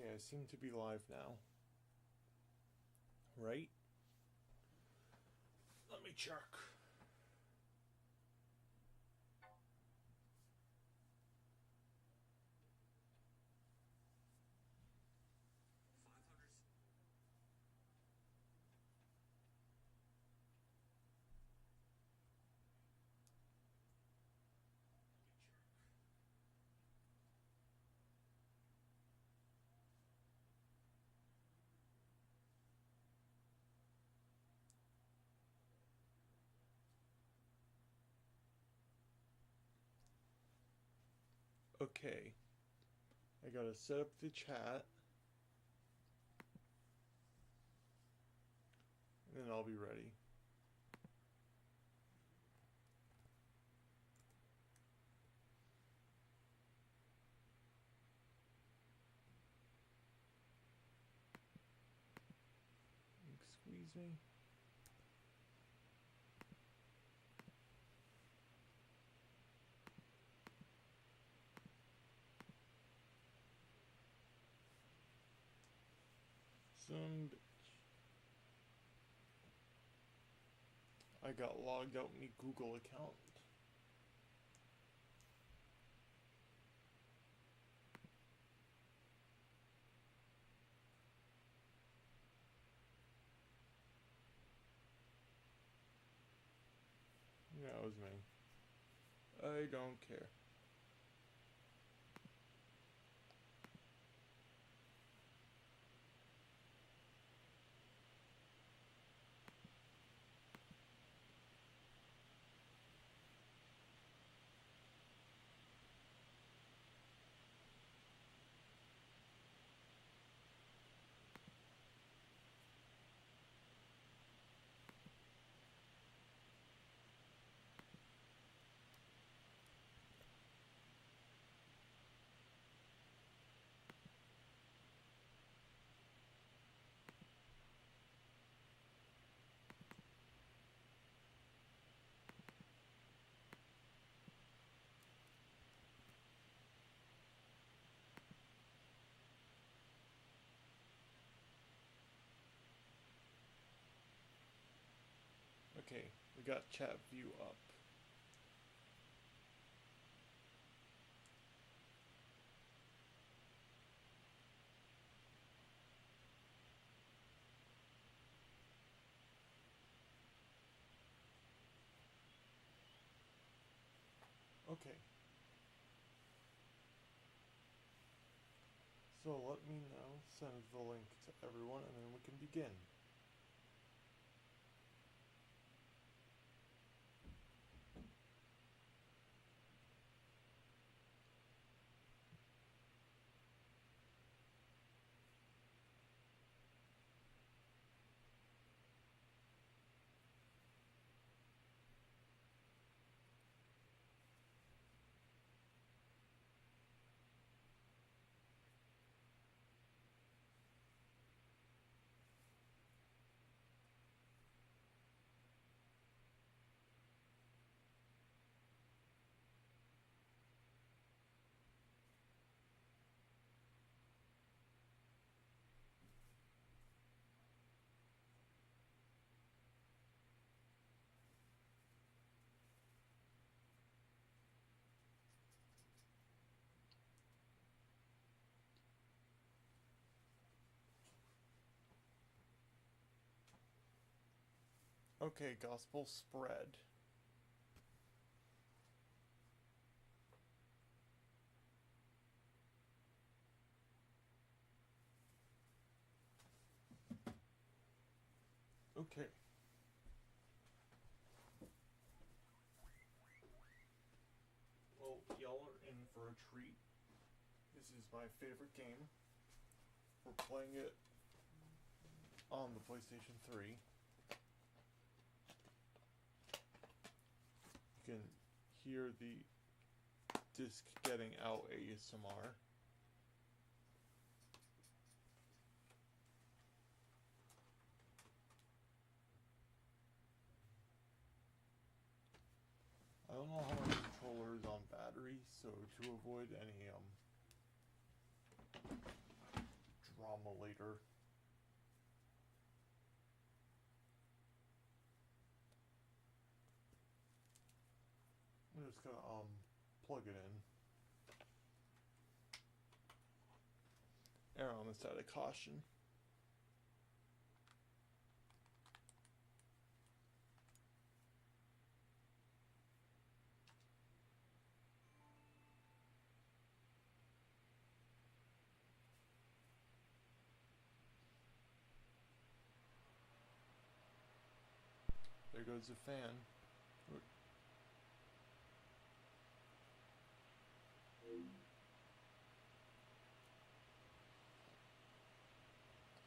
Okay, I seem to be live now. Right? Let me check. Okay. I gotta set up the chat. And then I'll be ready. Squeeze me. Some bitch. I got logged out in my Google account. Yeah, it was me. I don't care. Okay, we got chat view up. Okay. So let me know, send the link to everyone, and then we can begin. Okay, gospel spread. Okay. Well, y'all are in for a treat. This is my favorite game. We're playing it on the PlayStation 3. You can hear the disc getting out ASMR. I don't know how my controller is on battery, so to avoid any drama later. I'm just gonna plug it in. Err on the side of caution. There goes the fan.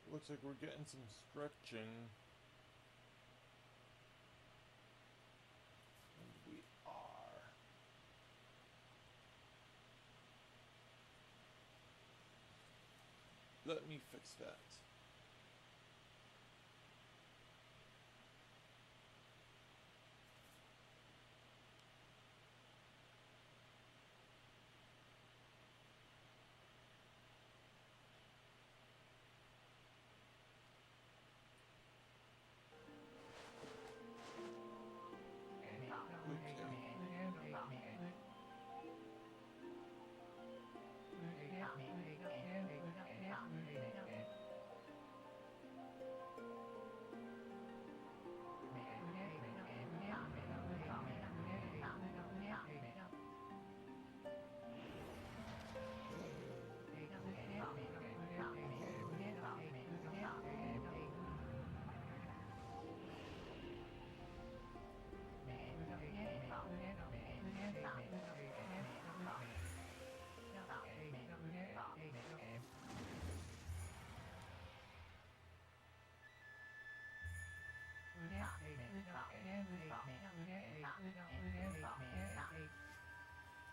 Looks like we're getting some stretching. And we are. Let me fix that.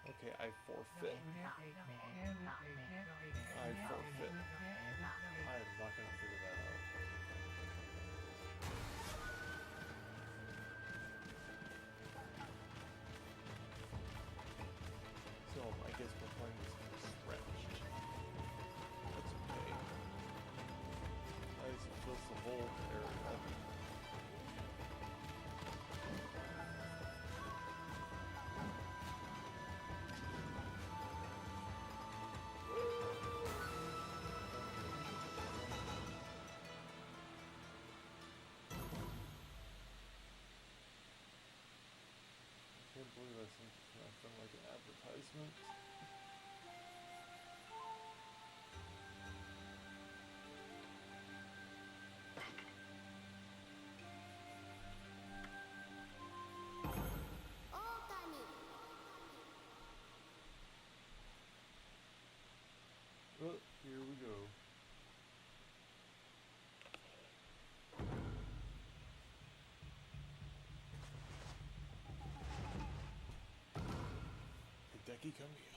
Okay, I forfeit. I forfeit. I am not gonna figure that out. So, I guess we're playing this kind of stretched. That's okay. At least it fills the whole area. I can't believe I think I've done like an advertisement. Okami. Well, here we go. Hideki Kamiya.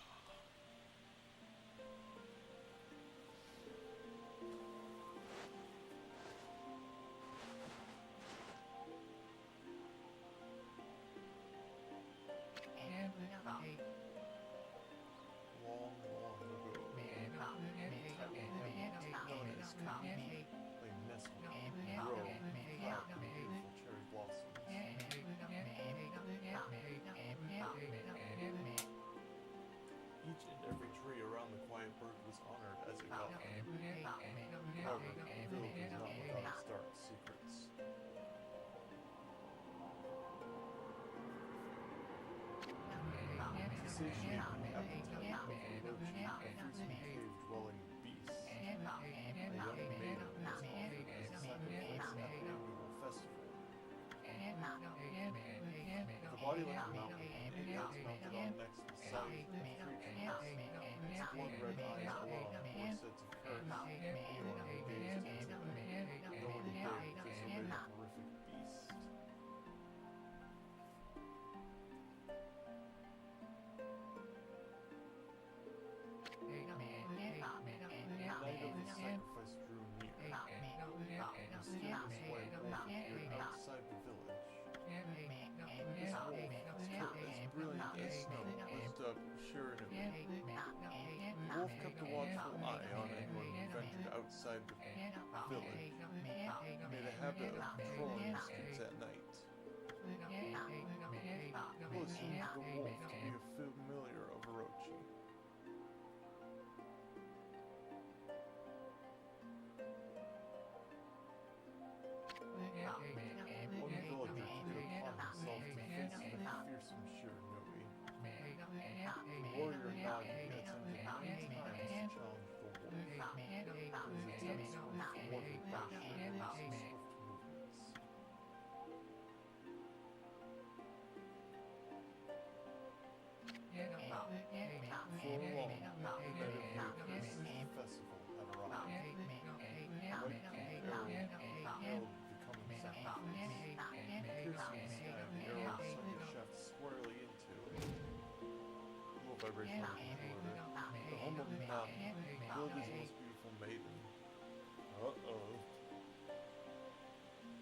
Long, long ago. They nest and grow and flower beautiful cherry blossoms. Each and every tree around the quiet bird was honored as a god. However, the village was not without its dark secrets. To satiate the appetite of emerging freezing cave-dwelling beasts, a young maiden was offered as a sacrifice at the annual festival. The body like a mountain, it was mounted on next to the side of three trees. Its blood-red eyes alone were said to curse anyone who gazed into them. No one dared disobey the horrific beast. The night of the sacrifice drew near. A mysterious white wolf appeared outside the village. This wolf, as brilliant as snow, was dubbed Shirinu. The wolf kept a watchful eye on anyone who ventured outside the village made a habit of patrolling the streets at night. People assumed the wolf to be a familiar of Orochi. One villager took it upon himself to face the fearsome Shiranui. The warrior Nagi attempted 9 times to challenge the wolf, but his attempts were thwarted by Shiranui's swift movements. For long, the night of the accursed festival had arrived. Right arrow held becoming sacrifice. Piercing the sky, the arrow sunk a shaft squarely into low vibration on the border. The humbled mountain killed his most beautiful maiden.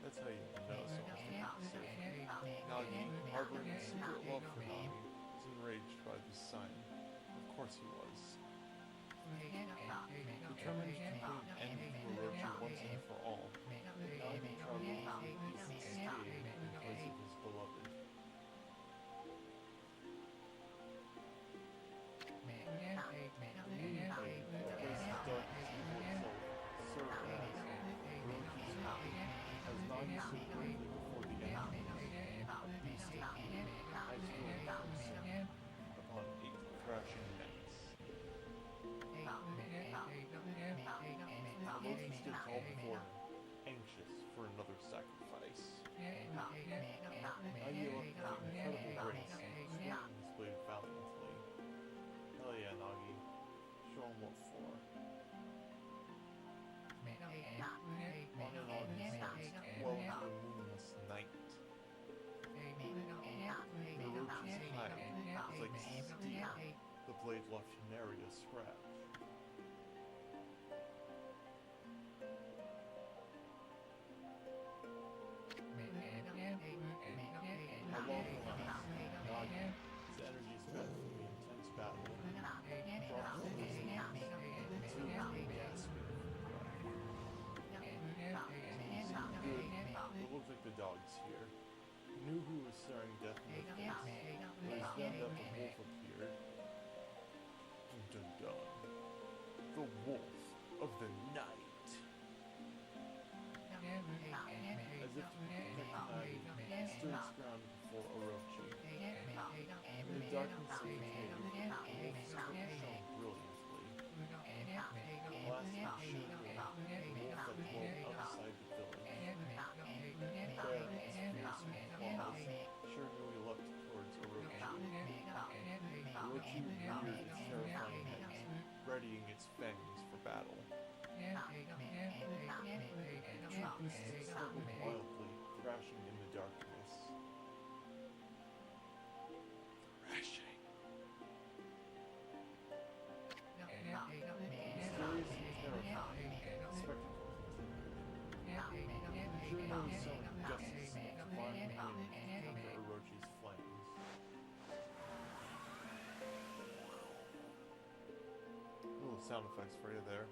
That's how you know someone's safe. Nagi, harboring a secret love for Nami, was enraged by this sign. Of course he was. Determined to bring an end to Orochi once and for all, Nagi traveled to the eastern state in place of his beloved. As Nagi stood bravely before the enemies, a beast upon 8 crashing nets. Orochi stood tall before him, anxious for another sacrifice. Nagi looked at the incredible grace, swinging his blade valiantly. Hell yeah, Nagi. Show him what for. On and on he says, well into the moonless night. Orochi's hide was like steel. The blade left nary a scratch. How long will last? Nagi, his energy spent from the intense battle, dropped from his knees until he gasped for breath. Good, it looked like the dogs here. He knew who was staring death in the face. It was then that the wolf appeared. Dun dun. The wolf of the night. As if to protect Nagi, stood its ground before Orochi. In the darkness of the cave, the wolf's coat shone brilliantly. Last of Shiranui, the wolf that dwelled outside the village. Bare its fearsome claws, Shiranui leapt towards Orochi. Orochi reared its terrifying head, readying its fangs for battle. The two beasts struggled wildly, thrashing in the darkness. Thrashing. Mysterious and terrifying, the spectacle continued. Shiranui summoned gusts of divine wind under Orochi's flames. Little sound effects for you there.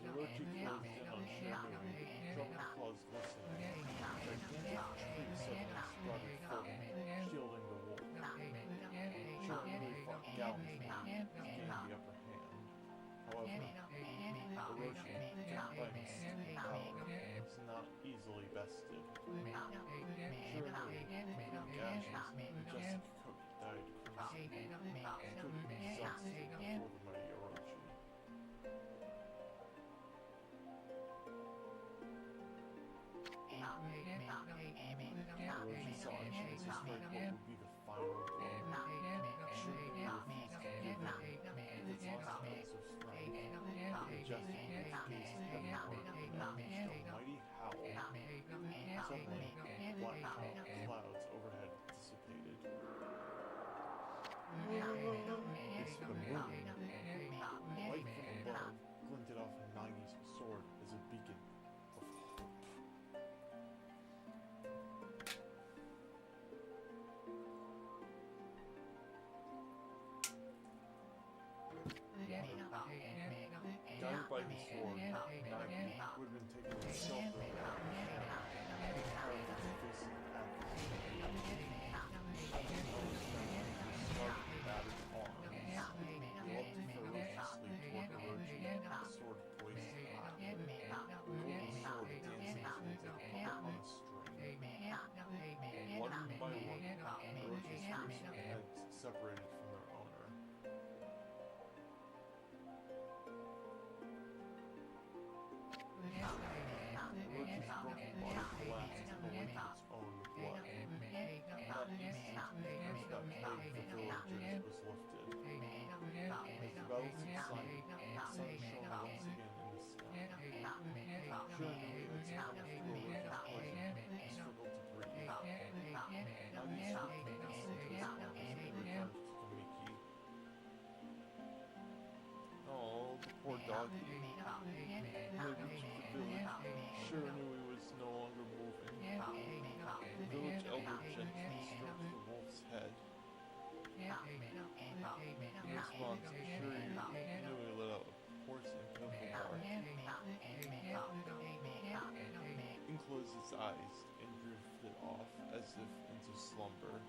Orochi closed in on Shiranui, sharpened claws glistening. Gigantic tree suddenly sprouted forward, shielding the wolf. Shiranui fought gallantly, gained the upper hand. However, Orochi, decked by mystic power, was not easily bested. Shiranui, through gashes, majestic coat dyed crimson, stood exhausted before the mighty Orochi. Orochi saw a chance to strike what would be the final blow. Shiranui refused to give in. With its last ounce of strength, the majestic wolf gazed heavenward and unleashed a mighty howl. Suddenly, black clouds overhead dissipated. It's the moon. Light from above glinted off Nagi's sword as a beacon of hope. buggy. They reached the village. Shiranui was no longer moving. The village elder gently stroked the wolf's head. In response, Shiranui let out a hoarse and pitiful bark. He closed his eyes and drifted off as if into slumber.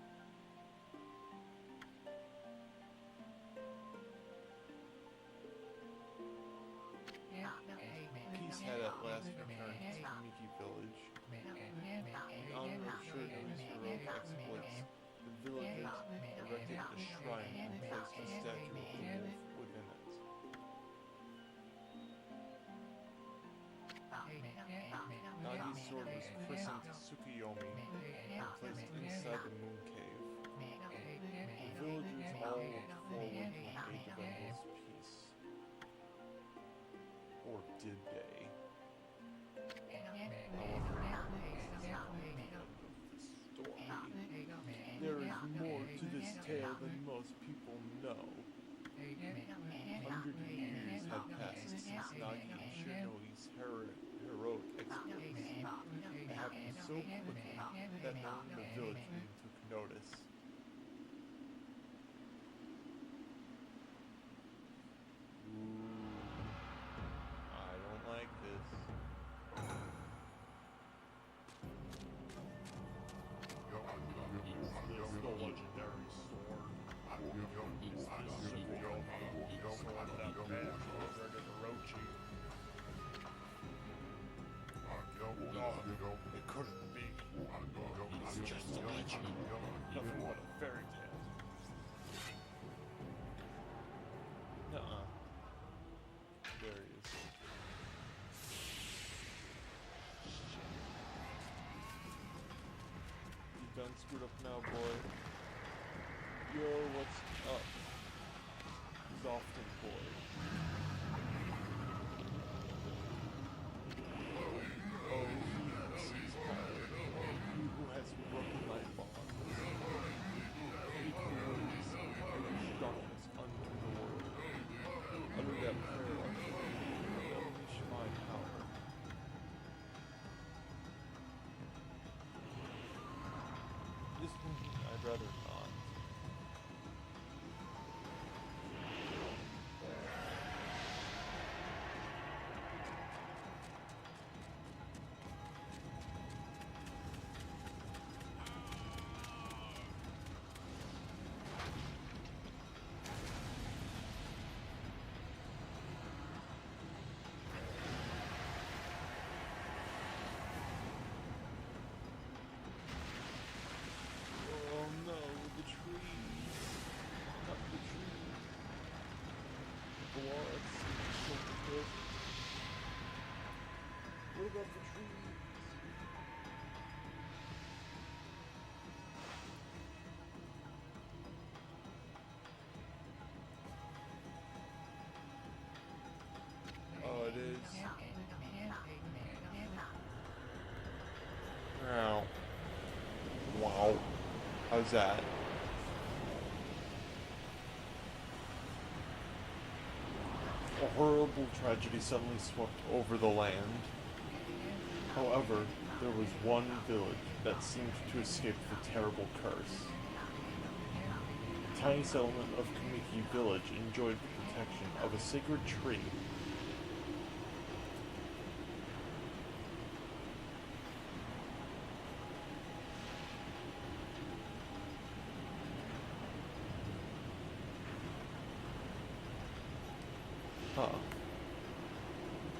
Peace had at last returned to Kamiki village. In honor of Shiranui's heroic exploits, the villagers erected a shrine and placed a statue of the wolf within it. Nagi's sword was christened Tsukuyomi and placed inside the moon cave. The villagers all looked forward to an age of endless peace. Or did they? However, this is not the end of the story. There is more to this tale than most people know. 100 years had passed since Nagi and Shiranui's heroic exploits. It happened so quickly that no one in the village even took notice. I don't like this. Is this the legendary sword? Is this Tsukuyomi the sword that vanished over to Orochi? No, it couldn't be. It's just a legend. Nothing but a fairy tale. Nuh-uh. There he is. You done screwed up now, boy? Yo, what's up? Zoften boy. Oh, he sees power. He who has broken my bond. He who brings darkness unto the world. Under that prayer of unleash my power. I'd rather not. Oh no, the trees. Not the trees. Blood seems so good. What about the trees? Oh, it is. Ow. Wow. How's that? A horrible tragedy suddenly swept over the land. However, there was one village that seemed to escape the terrible curse. The tiny settlement of Kamiki Village enjoyed the protection of a sacred tree.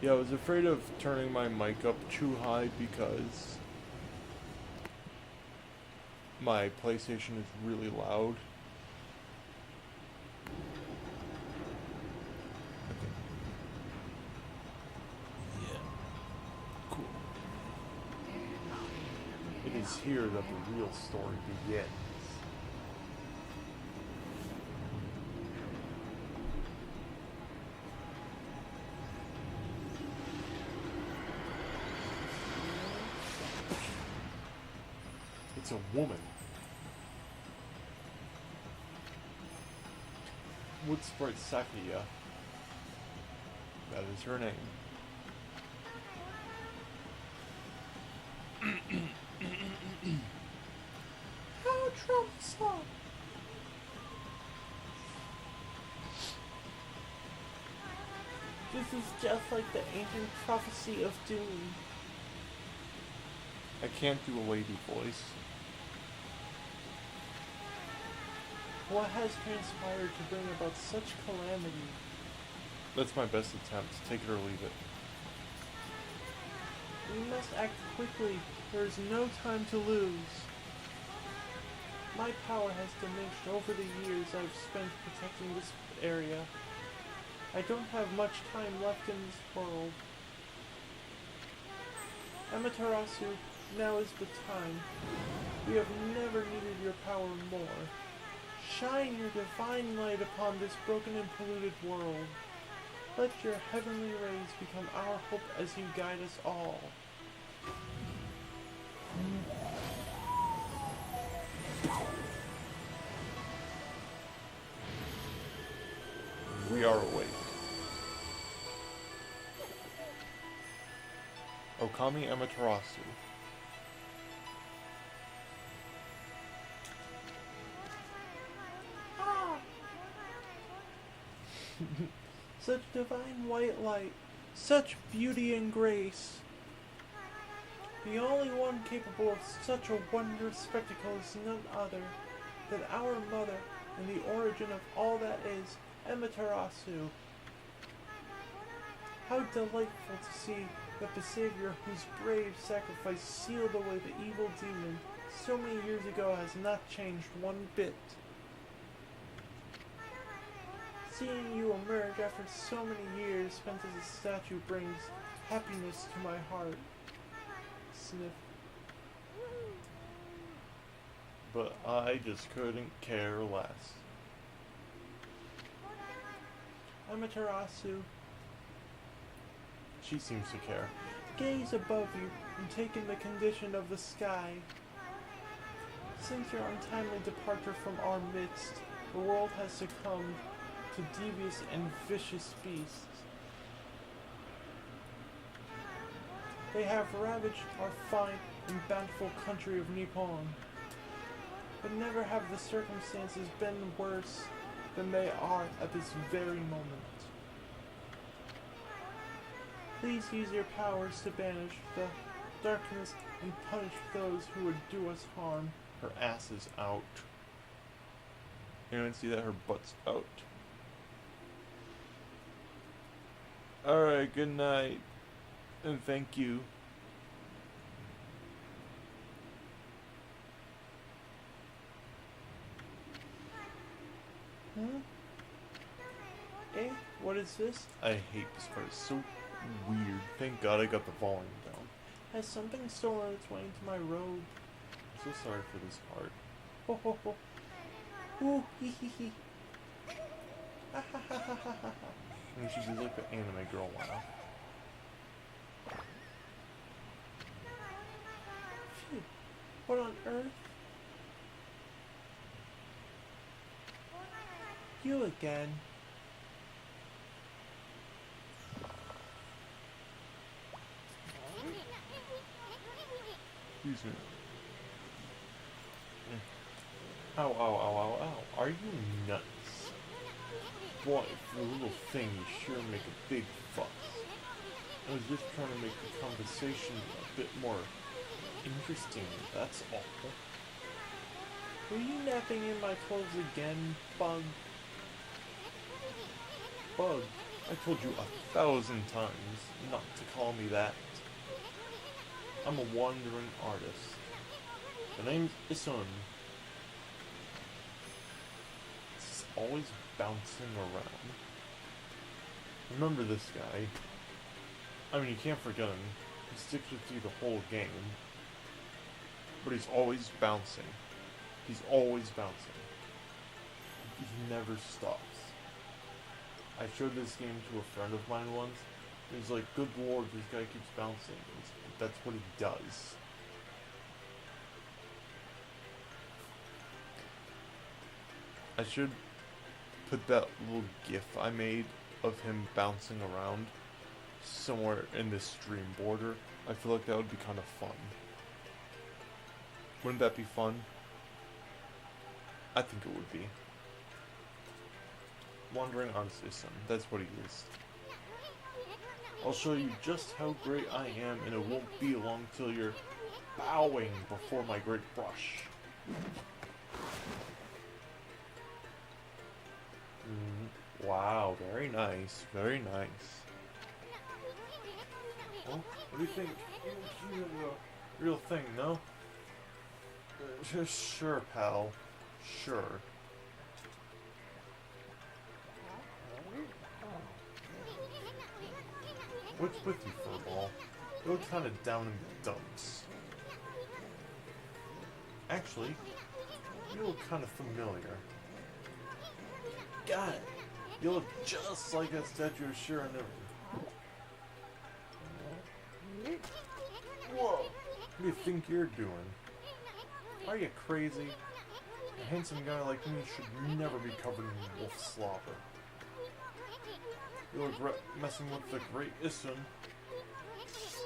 Yeah, I was afraid of turning my mic up too high because my PlayStation is really loud. Okay. Yeah. Cool. It is here that the real story begins. It's a woman. Wood sprite Sakuya. That is her name. How troublesome! This is just like the ancient prophecy of doom. I can't do a lady voice. What has transpired to bring about such calamity? That's my best attempt. Take it or leave it. We must act quickly. There is no time to lose. My power has diminished over the years I've spent protecting this area. I don't have much time left in this world. Amaterasu, now is the time. We have never needed your power more. Shine your divine light upon this broken and polluted world. Let your heavenly rays become our hope as you guide us all. We are awake. Okami Amaterasu. Such divine white light, such beauty and grace. The only one capable of such a wondrous spectacle is none other than our mother and the origin of all that is, Amaterasu. How delightful to see that the Savior whose brave sacrifice sealed away the evil demon so many years ago has not changed one bit. Seeing you emerge after so many years spent as a statue brings happiness to my heart. Sniff. But I just couldn't care less. Amaterasu, She seems to care. gaze above you and take in the condition of the sky. Since your untimely departure from our midst, the world has succumbed to devious and vicious beasts. They have ravaged our fine and bountiful country of Nippon. But never have the circumstances been worse than they are at this very moment. Please use your powers to banish the darkness and punish those who would do us harm. Her ass is out. Anyone see that? Her butt's out. Alright, good night. And thank you. Eh? What is this? I hate this part. It's so weird. Thank God I got the volume down. Has something stolen its way into my robe? I'm so sorry for this part. Ho ho ho. Ooh, hee hee hee. Ha ha ha ha ha ha. I mean, she did like the anime girl laugh. Phew. What on earth? You again. Excuse me. Ow, ow, ow, ow, ow. Are you nuts? Boy, for a little thing, you sure make a big fuss. I was just trying to make the conversation a bit more interesting, that's all. Were you napping in my clothes again, Bug? Bug, I told you 1,000 times not to call me that. I'm a wandering artist. The name's Isun. It's always bouncing around. Remember this guy. I mean, you can't forget him. He sticks with you the whole game. But he's always bouncing. He's always bouncing. He never stops. I showed this game to a friend of mine once. He was like, good lord, this guy keeps bouncing. That's what he does. I should put that little gif I made of him bouncing around somewhere in this stream border. I feel like that would be kind of fun. Wouldn't that be fun? I think it would be. Wandering on System, that's what he is. I'll show you just how great I am, and it won't be long till you're bowing before my great brush. Wow, very nice, very nice. Well, what do you think? You're the real thing, no? Sure, pal. Sure. What's with you, Furball? You look kind of down in the dumps. Actually, you look kind of familiar. God, you look just like that statue of Shira Never. Whoa! What do you think you're doing? Are you crazy? A handsome guy like me should never be covered in wolf slobber. You regret messing with the great Isun.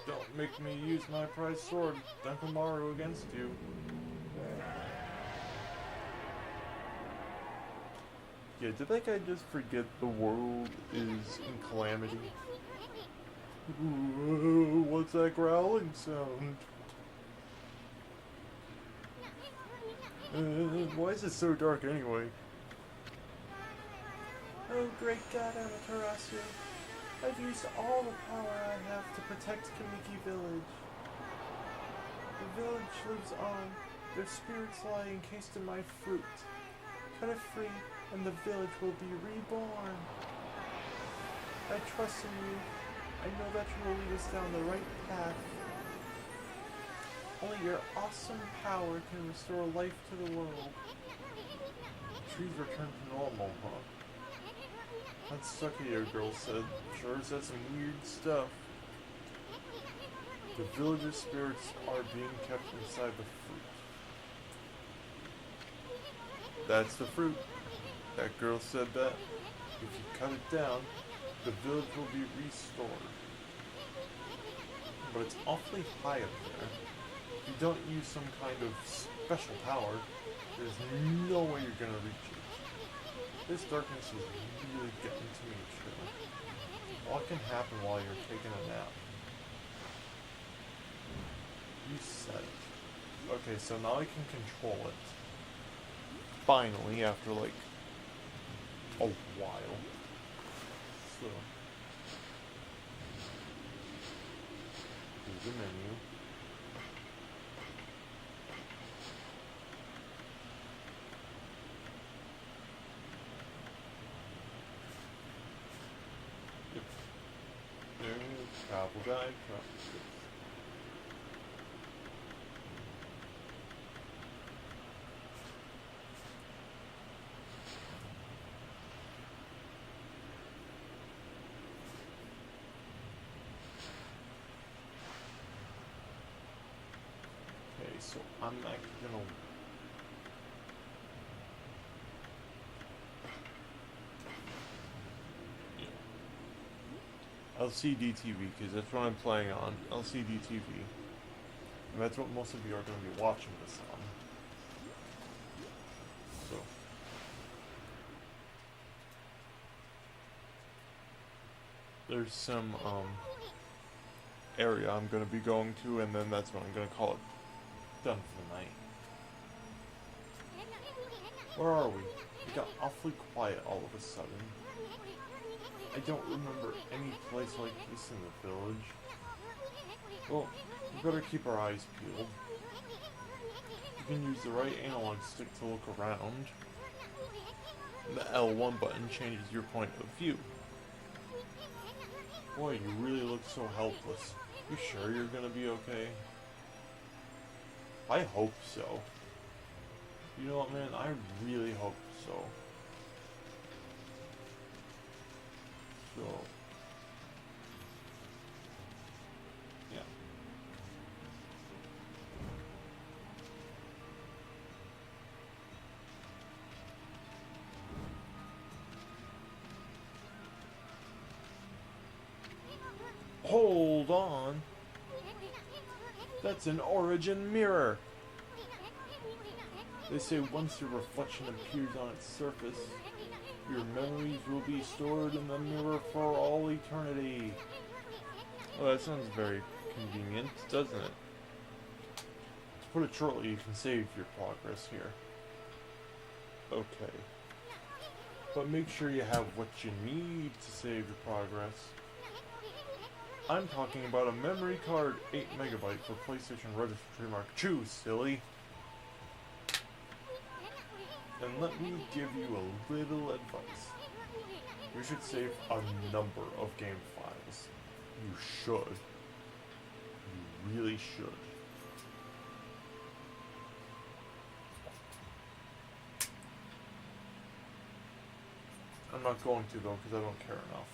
Don't make me use my prized sword, Dankomaru, against you. Yeah, did that guy just forget the world is in calamity? Ooh, what's that growling sound? Why is it so dark anyway? Oh, great God, Amaterasu. I've used all the power I have to protect Kamiki Village. The village lives on. Their spirits lie encased in my fruit. Cut it free, and the village will be reborn. I trust in you. I know that you will lead us down the right path. Only your awesome power can restore life to the world. Trees return to normal, huh? That Sukiya girl said, sure said some weird stuff. The villagers' spirits are being kept inside the fruit. That's the fruit. That girl said that. If you cut it down, the village will be restored. But it's awfully high up there. If you don't use some kind of special power, there's no way you're gonna reach it. This darkness is really getting to me, too. What can happen while you're taking a nap? You said it. Okay, so now I can control it. Finally, after like a while. So, here's the menu. Travel guide, okay, so I'm actually gonna LCD TV, because that's what I'm playing on, LCD TV. And that's what most of you are going to be watching this on. So. There's some, area I'm going to be going to, and then that's when I'm going to call it done for the night. Where are we? It got awfully quiet all of a sudden. I don't remember any place like this in the village. Well, we better keep our eyes peeled. You can use the right analog stick to look around. The L1 button changes your point of view. Boy, you really look so helpless. You sure you're gonna be okay? I hope so. You know what, man? I really hope so. So, yeah. Hold on. That's an origin mirror. They say once your reflection appears on its surface, your memories will be stored in the mirror for all eternity. Oh, that sounds very convenient, doesn't it? To put it shortly, you can save your progress here. Okay. But make sure you have what you need to save your progress. I'm talking about a memory card, 8 MB for PlayStation Registered Trademark. Choose, silly! And let me give you a little advice. You should save a number of game files. You should. You really should. I'm not going to though, because I don't care enough.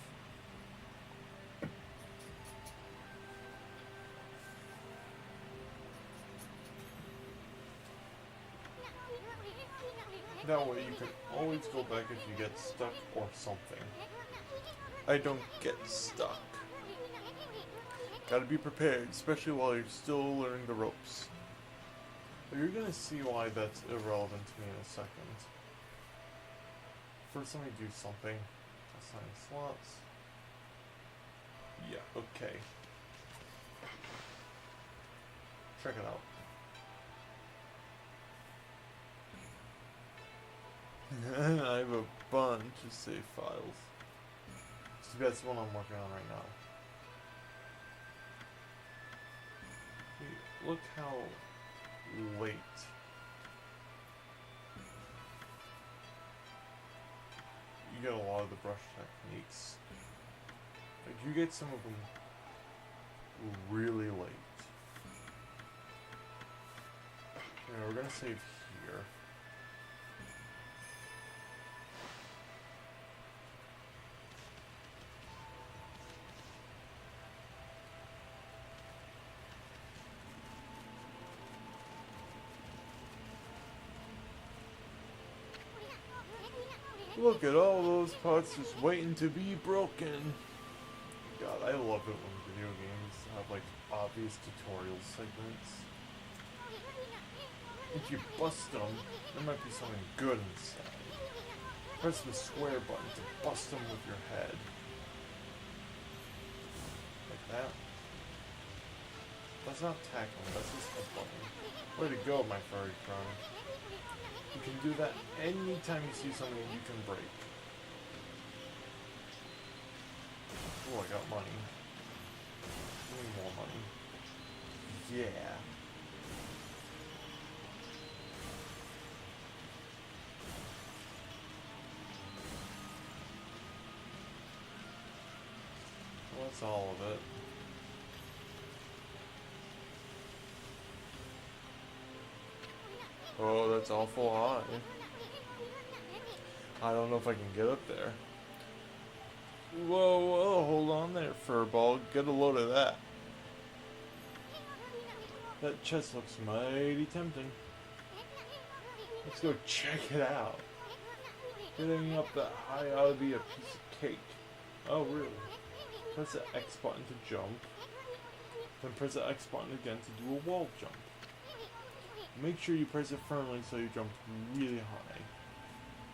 That way you can always go back if you get stuck or something. I don't get stuck. Gotta be prepared, especially while you're still learning the ropes. But you're gonna see why that's irrelevant to me in a second. First, let me do something. Assign slots. Yeah, okay. Check it out. I have a bunch of save files. So that's what I'm working on right now. Look how late. You get a lot of the brush techniques. Like you get some of them really late. Okay, we're gonna save here. Look at all those parts just waiting to be broken. God, I love it when video games have like obvious tutorial segments. If you bust them, there might be something good inside. Press the square button to bust them with your head. Like that. That's not tackling, that's just a button. Way to go, my furry friend. You can do that anytime you see something you can break. Oh, I got money. Give me more money. Yeah. Well, that's all of it. Oh, that's awful high. I don't know if I can get up there. Whoa, whoa, hold on there, furball. Get a load of that. That chest looks mighty tempting. Let's go check it out. Getting up that high ought to be a piece of cake. Oh, really? Press the X button to jump. Then press the X button again to do a wall jump. Make sure you press it firmly so you jump really high.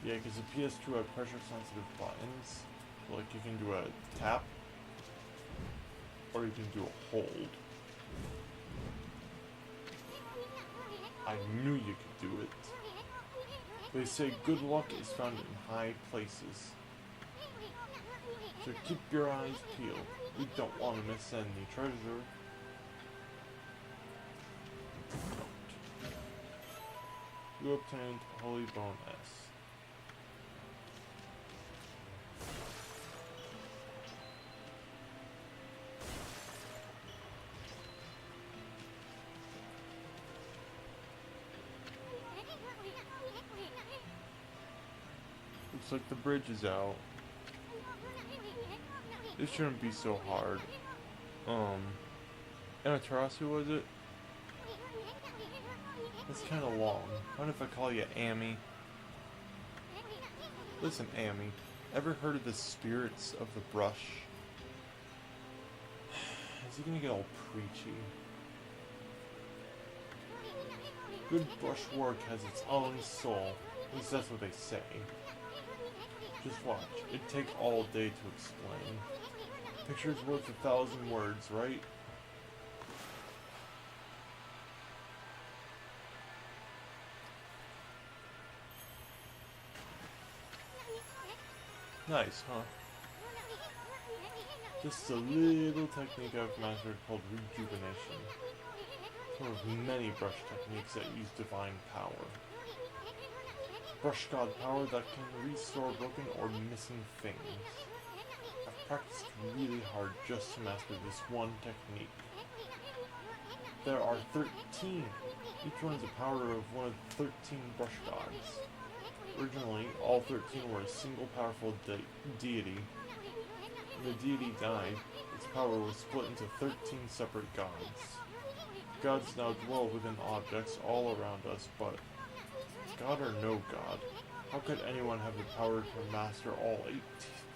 Yeah, because the PS2 have pressure sensitive buttons. Like you can do a tap, or you can do a hold. I knew you could do it. They say good luck is found in high places. So keep your eyes peeled. We don't want to miss any treasure. You obtained Holy Bone S. Looks like the bridge is out. This shouldn't be so hard. Amaterasu, was it? That's kind of long. What if I call you Amy? Listen, Amy. Ever heard of the spirits of the brush? Is he gonna get all preachy? Good brushwork has its own soul. At least that's what they say. Just watch. It'd take all day to explain. Picture's worth 1,000 words, right? Nice, huh? Just a little technique I've mastered called rejuvenation. It's one of many brush techniques that use divine power. Brush god power that can restore broken or missing things. I've practiced really hard just to master this one technique. There are 13. Each one is the power of one of the 13 brush gods. Originally, all 13 were a single powerful deity. When the deity died, its power was split into 13 separate gods. Gods now dwell within objects all around us, but God or no God, how could anyone have the power to master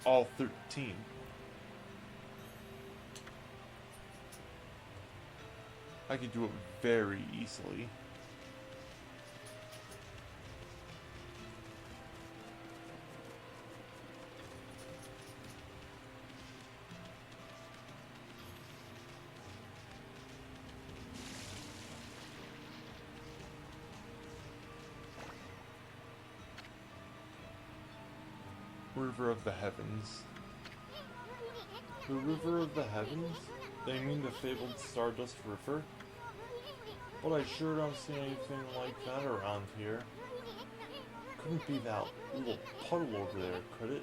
all 13? I could do it very easily. River of the Heavens. The River of the Heavens? They mean the fabled Stardust River? But I sure don't see anything like that around here. Couldn't be that little puddle over there, could it?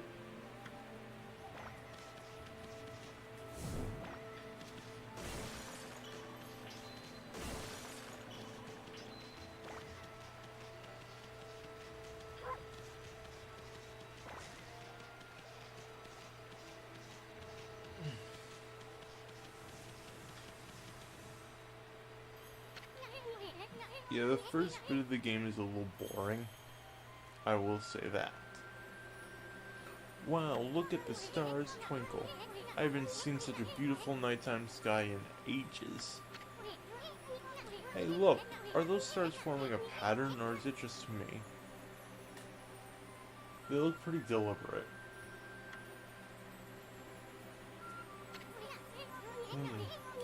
Yeah, the first bit of the game is a little boring. I will say that. Wow, look at the stars twinkle. I haven't seen such a beautiful nighttime sky in ages. Hey look, are those stars forming a pattern or is it just me? They look pretty deliberate.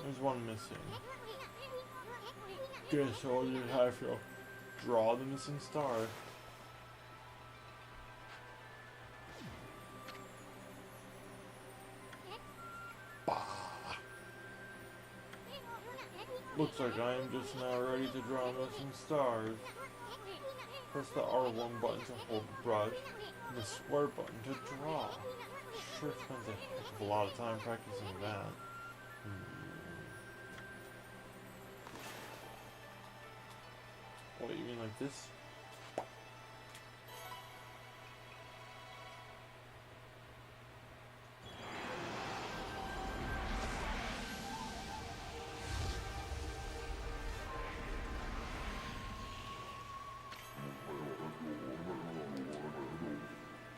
There's one missing. Guess I'll just have to draw the missing star. Bah! Looks like I am just now ready to draw missing stars. Press the R1 button to hold the brush, and the square button to draw. Sure spends a heck of a lot of time practicing that. What, you mean like this?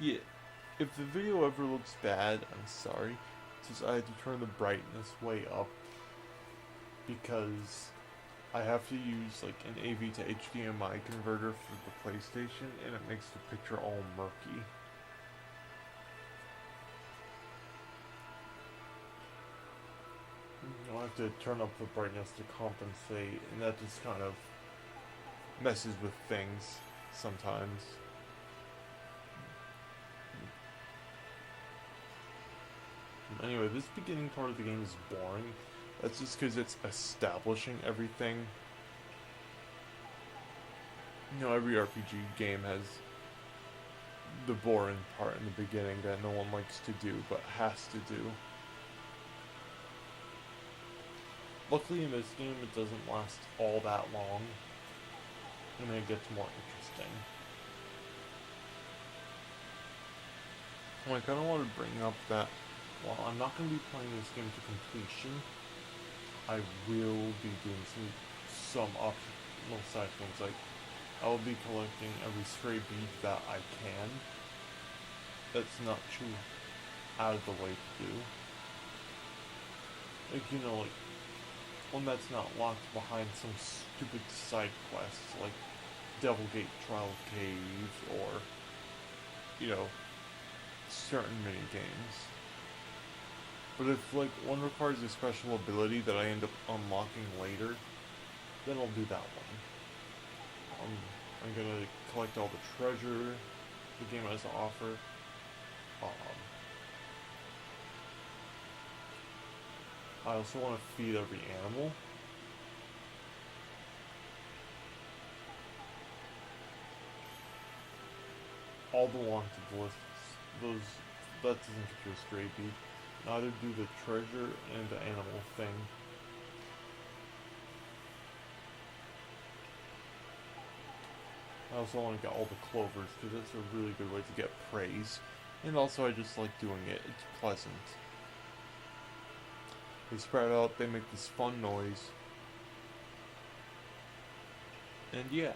Yeah, if the video ever looks bad, I'm sorry. It's just I had to turn the brightness way up because I have to use like an AV to HDMI converter for the PlayStation, and it makes the picture all murky. I have to turn up the brightness to compensate, and that just kind of messes with things sometimes. Anyway, this beginning part of the game is boring. That's just because it's establishing everything. You know, every RPG game has the boring part in the beginning that no one likes to do, but has to do. Luckily in this game it doesn't last all that long, and then it gets more interesting. I kind of want to bring up that while I'm not going to be playing this game to completion, I will be doing some optional side things, like I will be collecting every stray bead that I can. That's not too out of the way to do. Like, you know, like, one that's not locked behind some stupid side quests like Devilgate Trial Cave or, you know, certain mini games. But if, like, one requires a special ability that I end up unlocking later, then I'll do that one. I'm gonna collect all the treasure the game has to offer. I also want to feed every animal. All belong to the list. That doesn't get you a stray beat. Neither do the treasure and the animal thing. I also want to get all the clovers because that's a really good way to get praise. And also I just like doing it. It's pleasant. They spread out, they make this fun noise. And yeah.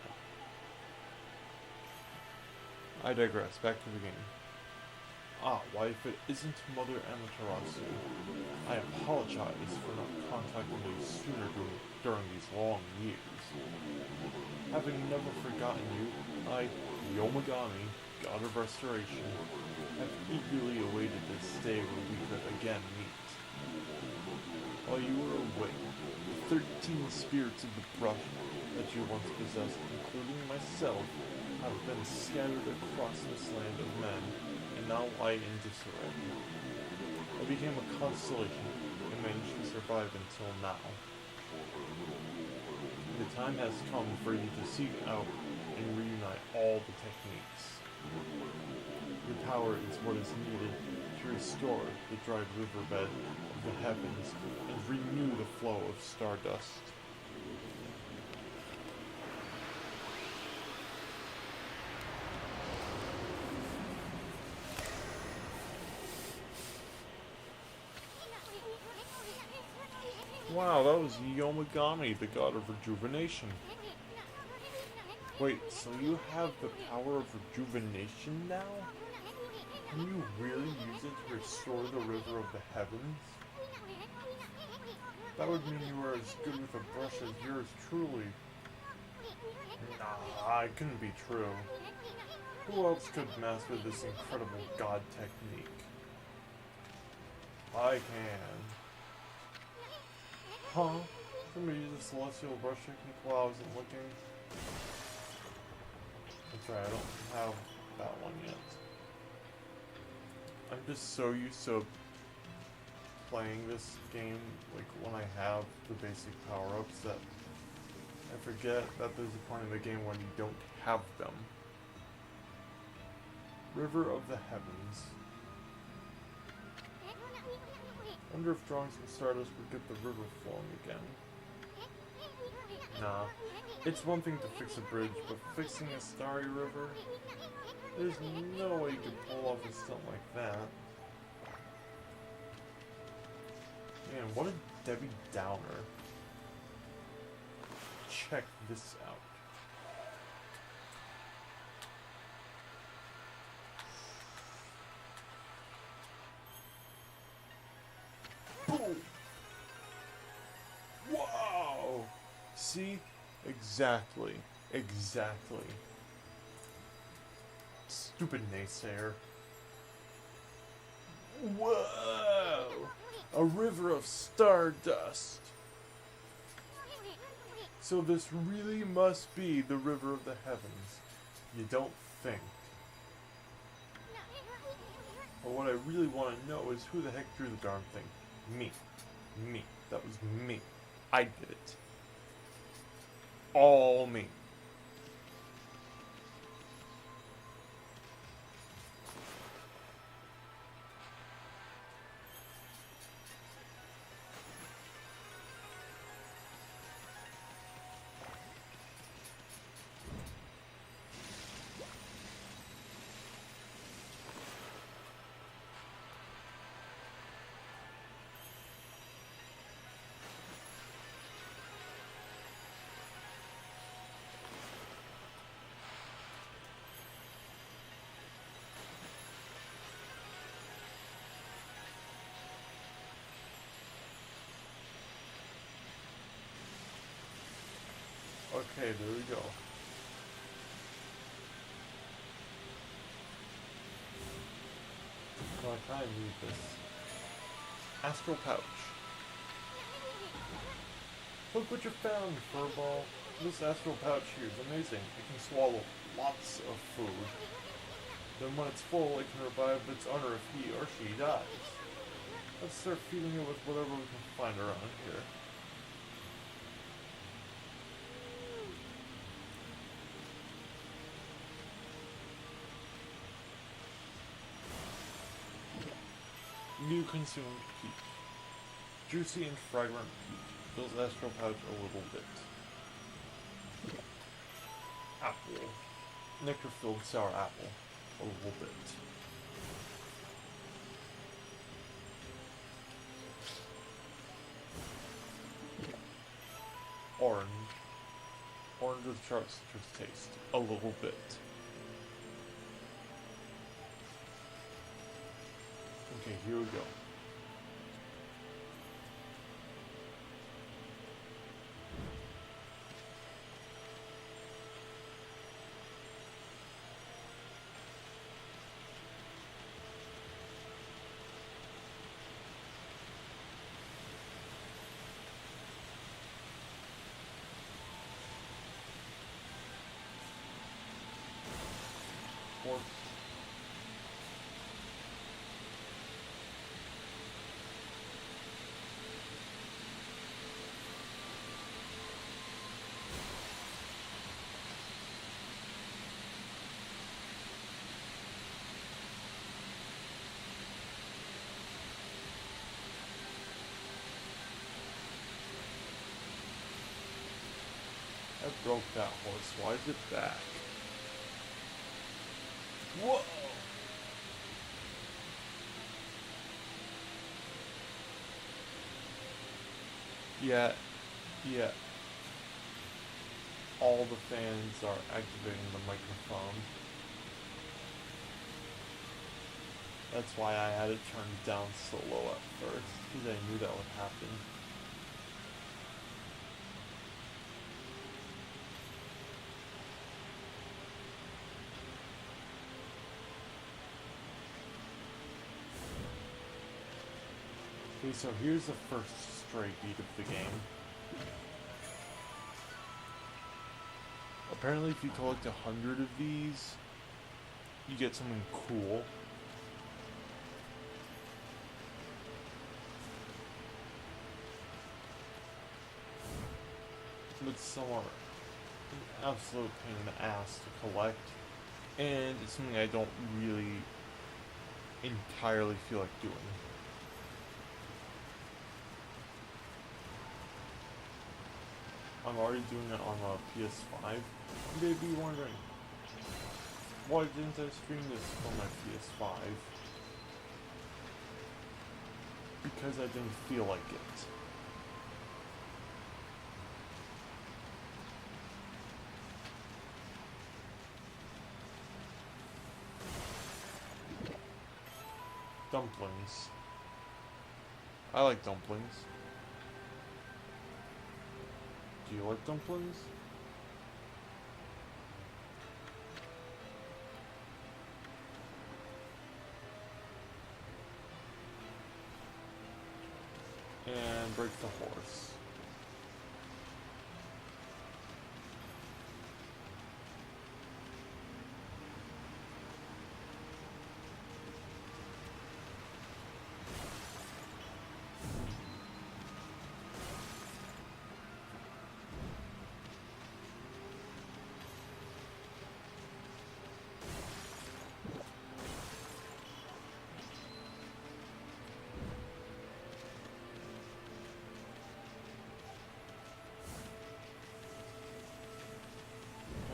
I digress, back to the game. Why if it isn't Mother Amaterasu? I apologize for not contacting you sooner during these long years. Having never forgotten you, I, the Okami, God of Restoration, have eagerly awaited this day where we could again meet. While you were away, the 13 spirits of the brush that you once possessed, including myself, have been scattered across this land of men, and now lie in disarray. I became a constellation, and managed to survive until now. The time has come for you to seek out and reunite all the techniques. Your power is what is needed to restore the dried riverbed of the heavens and renew the flow of stardust. Wow, that was Yomagami, the god of rejuvenation. Wait, so you have the power of rejuvenation now? Can you really use it to restore the river of the heavens? That would mean you are as good with a brush as yours truly. Nah, it couldn't be true. Who else could master this incredible god technique? I can. Huh? Somebody used a celestial brush technique while I wasn't looking. That's right, I don't have that one yet. I'm just so used to playing this game, like when I have the basic power-ups, that I forget that there's a point in the game when you don't have them. River of the Heavens. Wonder if drawing some stardust would get the river flowing again. Nah. It's one thing to fix a bridge, but fixing a starry river? There's no way you could pull off a stunt like that. Man, what a Debbie Downer. Check this out. Boom! Wow! See? Exactly. Exactly. Stupid naysayer. Whoa! A river of stardust. So this really must be the river of the heavens. You don't think. But what I really want to know is who the heck drew the darn thing. Me. Me. That was me. I did it. All me. Okay, there we go. Well, I kind of need this. Astral pouch. Look what you found, Furball. This astral pouch here is amazing. It can swallow lots of food. Then when it's full, it can revive its owner if he or she dies. Let's start feeding it with whatever we can find around here. New consumed peach. Juicy and fragrant peach. Fills astral pouch a little bit. Apple. Nectar-filled sour apple. A little bit. Orange. Orange with sharp citrus taste. A little bit. Okay, here we go. Or I broke that horse. Why is it back? Whoa! Yeah. All the fans are activating the microphone. That's why I had it turned down so low at first, because I knew that would happen. Okay, so here's the first stray beat of the game. Apparently if you collect 100 of these, you get something cool. But some are an absolute pain in the ass to collect. And it's something I don't really entirely feel like doing. I'm already doing it on a PS5. You may be wondering, why didn't I stream this on my PS5? Because I didn't feel like it. Dumplings. I like dumplings. Do you like dumplings? And break the horse.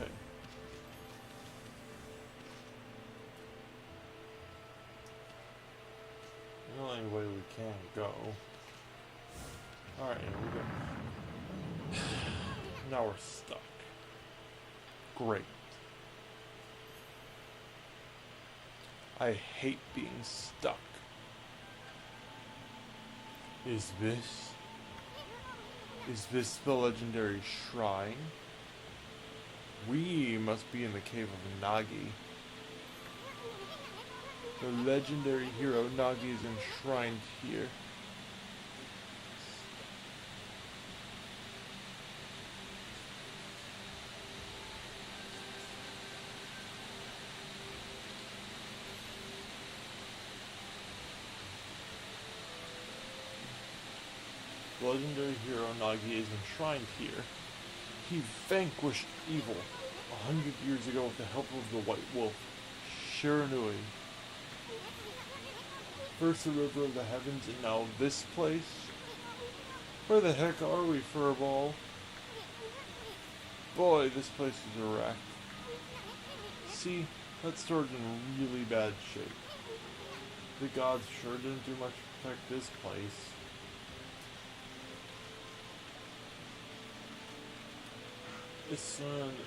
Okay. The only way we can go. Alright, here we go. Now we're stuck. Great. I hate being stuck. Is this the legendary shrine? We must be in the cave of Nagi. The legendary hero Nagi is enshrined here. Legendary hero Nagi is enshrined here. He vanquished evil 100 years ago with the help of the White Wolf, Shiranui. First the river of the heavens and now this place? Where the heck are we, Furball? Boy, this place is a wreck. See, that store's in really bad shape. The gods sure didn't do much to protect this place.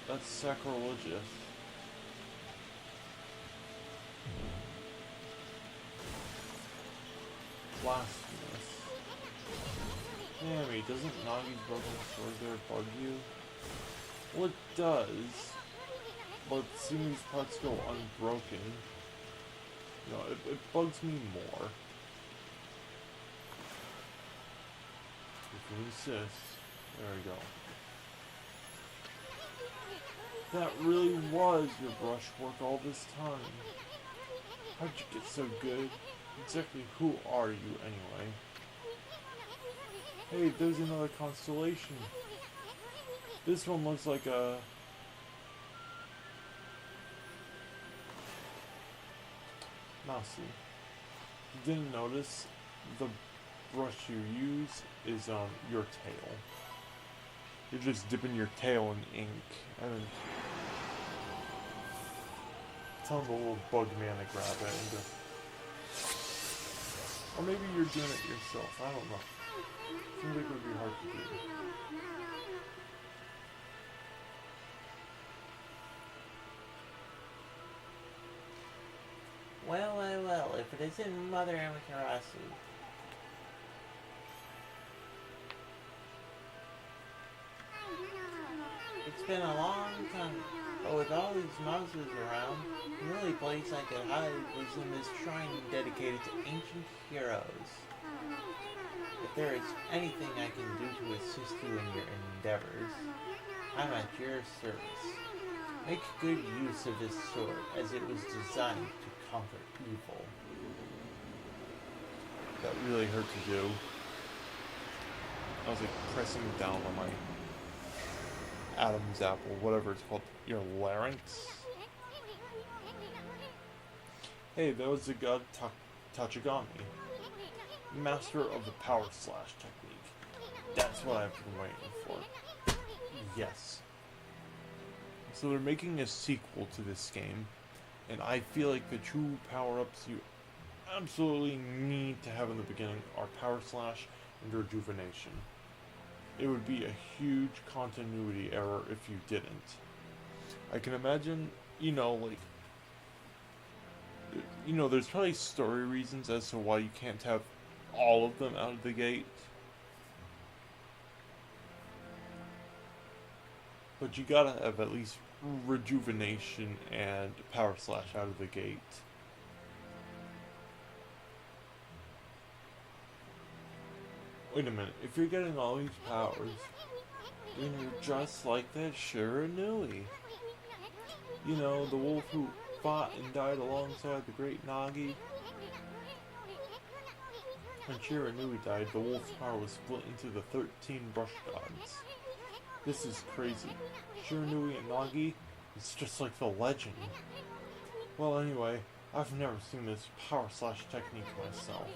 That's sacrilegious. Blasphemous. Damn, doesn't Nagi's broken sword there bug you? Well, it does. But seeing these parts go unbroken, you know, it bugs me more. If you insist. There we go. That really was your brushwork all this time. How'd you get so good? Exactly who are you, anyway? Hey, there's another constellation. This one looks like a... Mousy. You didn't notice the brush you use is on your tail. You're just dipping your tail in ink. And tell the little bug man to grab it and just... Or maybe you're doing it yourself. I don't know. Seems like it would be hard to do. Well, well, well, if it isn't Mother Amaterasu. It's been a long time, but with all these mouses around, the only place I could hide was in this shrine dedicated to ancient heroes. If there is anything I can do to assist you in your endeavors, I'm at your service. Make good use of this sword, as it was designed to conquer evil. That really hurt to do. I was like pressing down on my Adam's apple, whatever it's called, your larynx. Hey, that was the god Tachigami, master of the power slash technique. That's what I've been waiting for. Yes. So they're making a sequel to this game, and I feel like the two power-ups you absolutely need to have in the beginning are power slash and rejuvenation. It would be a huge continuity error if you didn't. I can imagine, there's probably story reasons as to why you can't have all of them out of the gate. But you gotta have at least rejuvenation and power slash out of the gate. Wait a minute, if you're getting all these powers, then you're just like that Shiranui. You know, the wolf who fought and died alongside the great Nagi. When Shiranui died, the wolf's power was split into the 13 brush gods. This is crazy. Shiranui and Nagi, it's just like the legend. Well, anyway, I've never seen this power slash technique myself.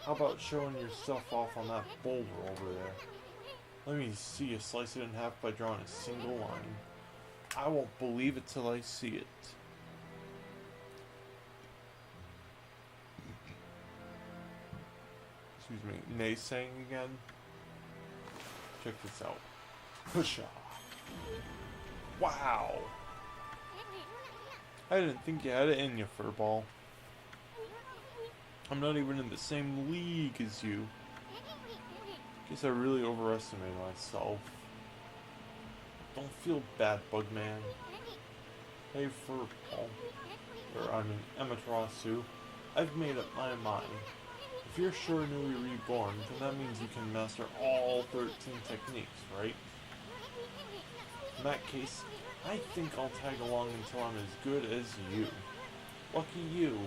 How about showing yourself off on that boulder over there? Let me see you slice it in half by drawing a single line. I won't believe it till I see it. Excuse me, naysaying again? Check this out. Pusha. Wow! I didn't think you had it in you, Furball. I'm not even in the same league as you. Guess I really overestimated myself. don't feel bad, Bugman. Hey, Amaterasu, I've made up my mind. If you're sure newly reborn, then that means you can master all 13 techniques, right? In that case, I think I'll tag along until I'm as good as you. Lucky you.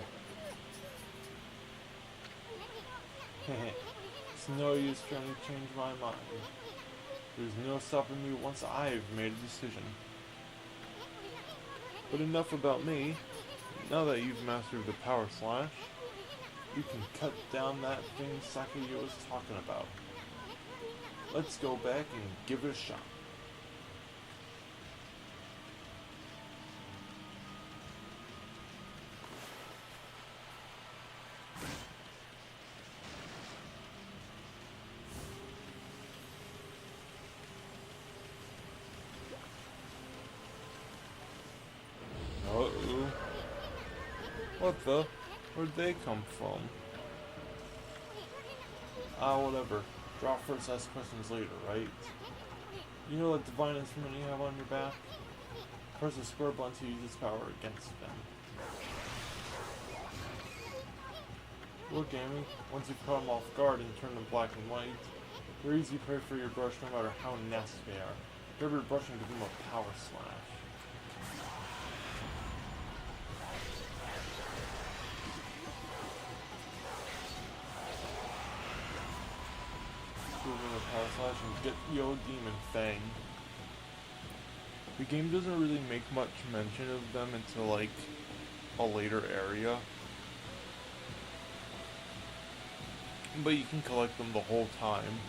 Heh. It's no use trying to change my mind. There's no stopping me once I've made a decision. But enough about me. Now that you've mastered the Power Slash, you can cut down that thing Sakuya was talking about. Let's go back and give it a shot. Uh-oh. What the? Where'd they come from? Whatever. Drop first, ask questions later, right? You know what divine instrument you have on your back? Press the square button to use its power against them. Look, Amy, once you've caught them off guard and turned them black and white, they're easy prey for your brush no matter how nasty they are. Grab your brush and give them a power slash. Power slash and get Yo Demon Fang. The game doesn't really make much mention of them until like a later area, but you can collect them the whole time.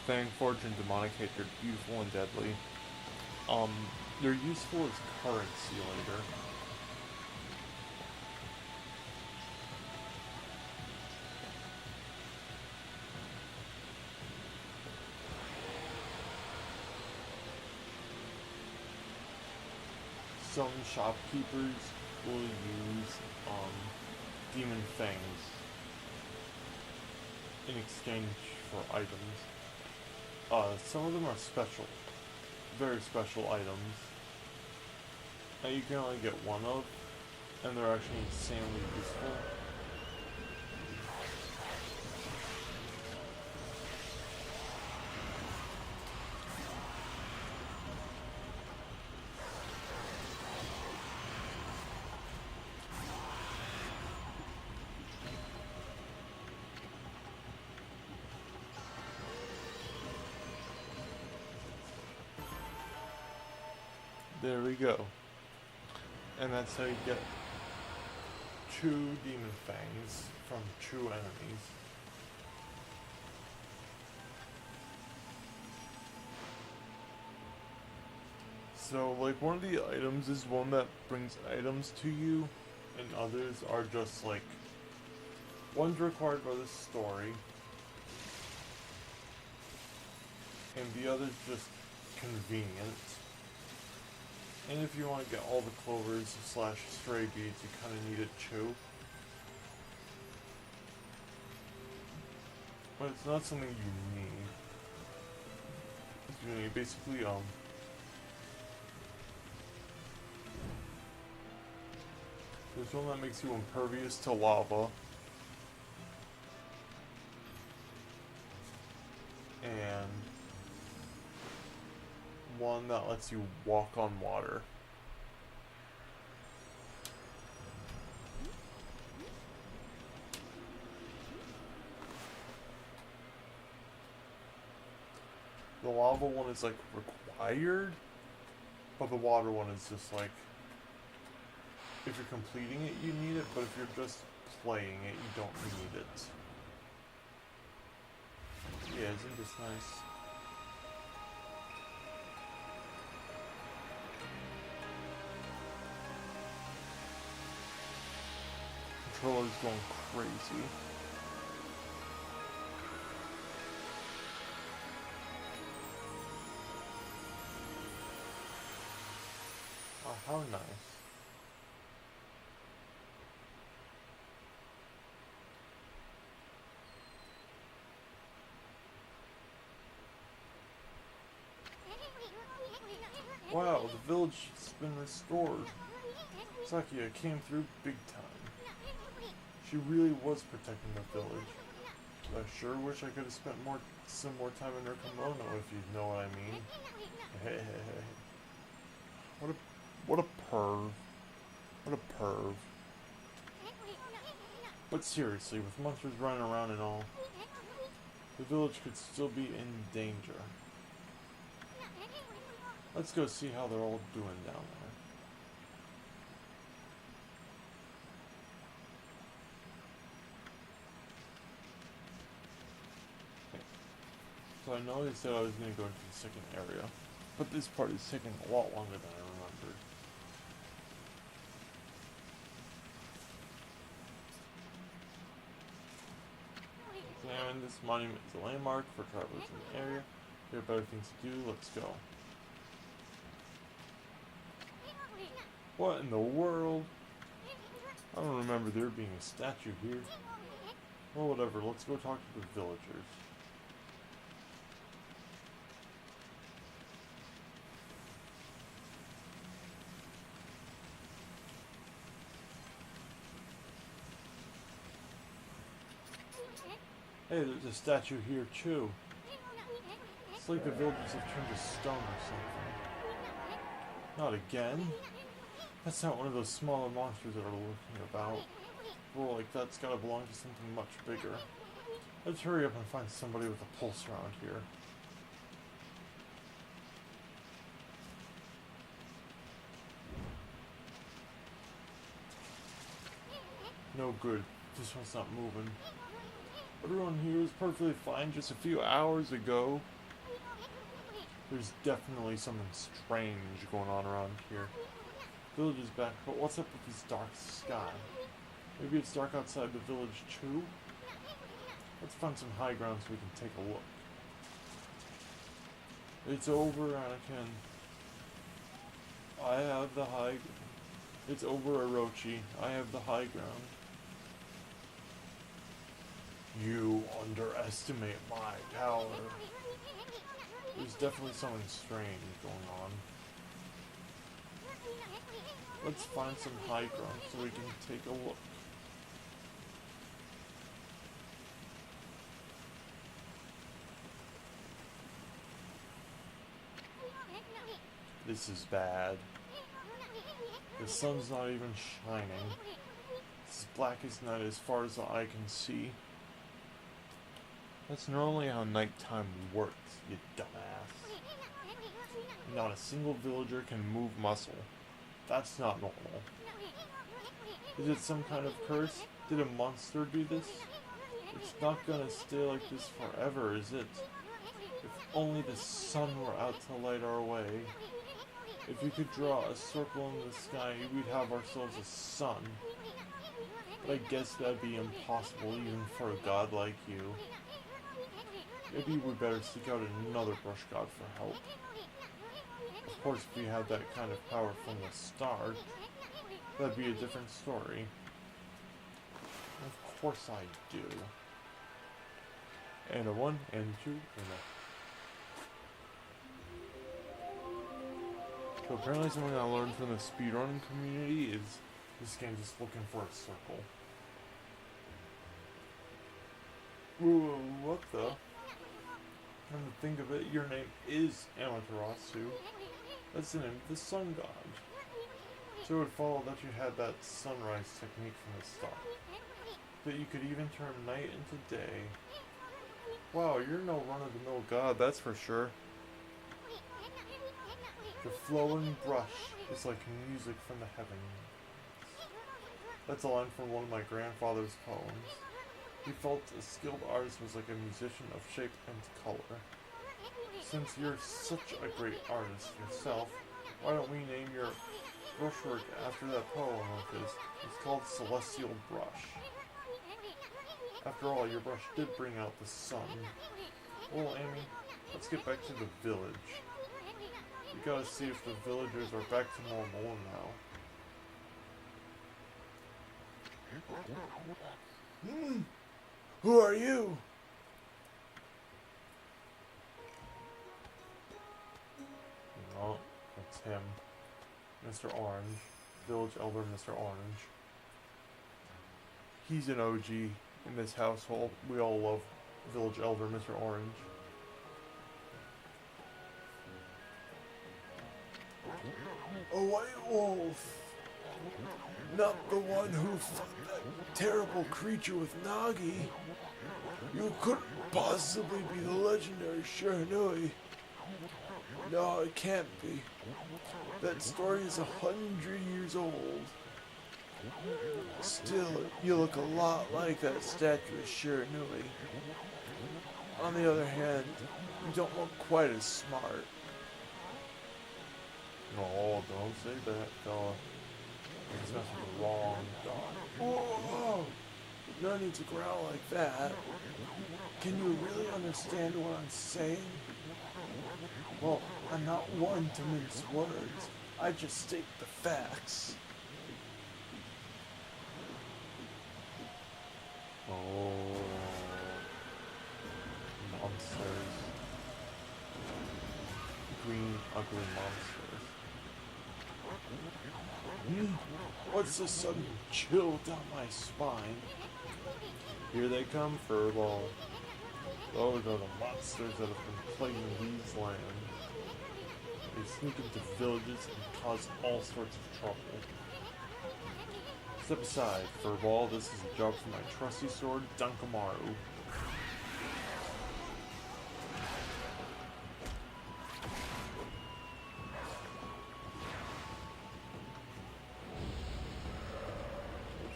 Fang, Fortune, Demonic Hatred, Beautiful and Deadly. They're useful as currency later. Some shopkeepers will use demon fangs in exchange for items. Some of them are special, very special items that you can only get one of, and they're actually insanely useful. There we go. And that's how you get 2 demon fangs from 2 enemies. So, like, one of the items is one that brings items to you, and others are just, like, one's required by the story, and the other's just convenient. And if you want to get all the clovers / stray beads, you kind of need it too. But it's not something you need. You need basically, there's one that makes you impervious to lava. And one that lets you walk on water. The lava one is like required, but the water one is just like, if you're completing it you need it, but if you're just playing it you don't need it. Yeah, isn't this nice? Controller's going crazy. Oh, how nice. Wow, the village has been restored. Sakia came through big time. She really was protecting the village. I sure wish I could have spent some more time in her kimono, if you know what I mean. What a perv. What a perv. But seriously, with monsters running around and all, the village could still be in danger. Let's go see how they're all doing down there. Okay. So I know they said I was going to go into the second area, but this part is taking a lot longer than I remembered. Examine this monument is a landmark for travelers in the area. There are better things to do. Let's go. What in the world? I don't remember there being a statue here. Well, whatever. Let's go talk to the villagers. Hey, there's a statue here too. It's like the villagers have turned to stone or something. Not again. That's not one of those smaller monsters that are lurking about. Well, like that's gotta belong to something much bigger. Let's hurry up and find somebody with a pulse around here. No good. This one's not moving. Everyone here was perfectly fine just a few hours ago. There's definitely something strange going on around here. Village is back, but what's up with this dark sky? Maybe it's dark outside the village too? Let's find some high ground so we can take a look. It's over, Anakin. I have the high ground. It's over, Orochi. I have the high ground. You underestimate my power. There's definitely something strange going on. Let's find some high ground so we can take a look. This is bad. The sun's not even shining. It's as black as night as far as the eye can see. That's normally how nighttime works, you dumbass. Not a single villager can move muscle. That's not normal. Is it some kind of curse? Did a monster do this? It's not gonna stay like this forever, is it? If only the sun were out to light our way. If you could draw a circle in the sky, we'd have ourselves a sun. But I guess that'd be impossible even for a god like you. Maybe we better seek out another brush god for help. Of course, if we had that kind of power from the start, that'd be a different story. Of course I do. And a 1, and a 2, and a... So apparently something I learned from the speedrunning community is this game just looking for a circle. Whoa, what the? Come to think of it, your name is Amaterasu. That's the name of the sun god. So it would follow that you had that sunrise technique from the start. That you could even turn night into day. Wow, you're no run-of-the-mill god, that's for sure. The flowing brush is like music from the heavens. That's a line from one of my grandfather's poems. He felt a skilled artist was like a musician of shape and color. Since you're such a great artist yourself, why don't we name your brushwork after that poem of his? It's called Celestial Brush. After all, your brush did bring out the sun. Well, Amy, let's get back to the village. We gotta see if the villagers are back to normal now. Who are you? No, it's him. Mr. Orange. Village Elder Mr. Orange. He's an OG in this household. We all love Village Elder Mr. Orange. A white wolf! Not the one who fought that terrible creature with Nagi. You couldn't possibly be the legendary Shiranui. No, it can't be. That story is 100 years old. Still, you look a lot like that statue of Shiranui. On the other hand, you don't look quite as smart. No, don't say that, fella. It's not the wrong dog. Whoa! No need to growl like that. Can you really understand what I'm saying? Well, I'm not one to mince words. I just state the facts. Oh, monsters. Green, ugly monsters. What's the sudden chill down my spine? Here they come, Furball. Those are the monsters that have been plaguing these lands. They sneak into villages and cause all sorts of trouble. Step aside, Furball. This is a job for my trusty sword, Dunkamaru.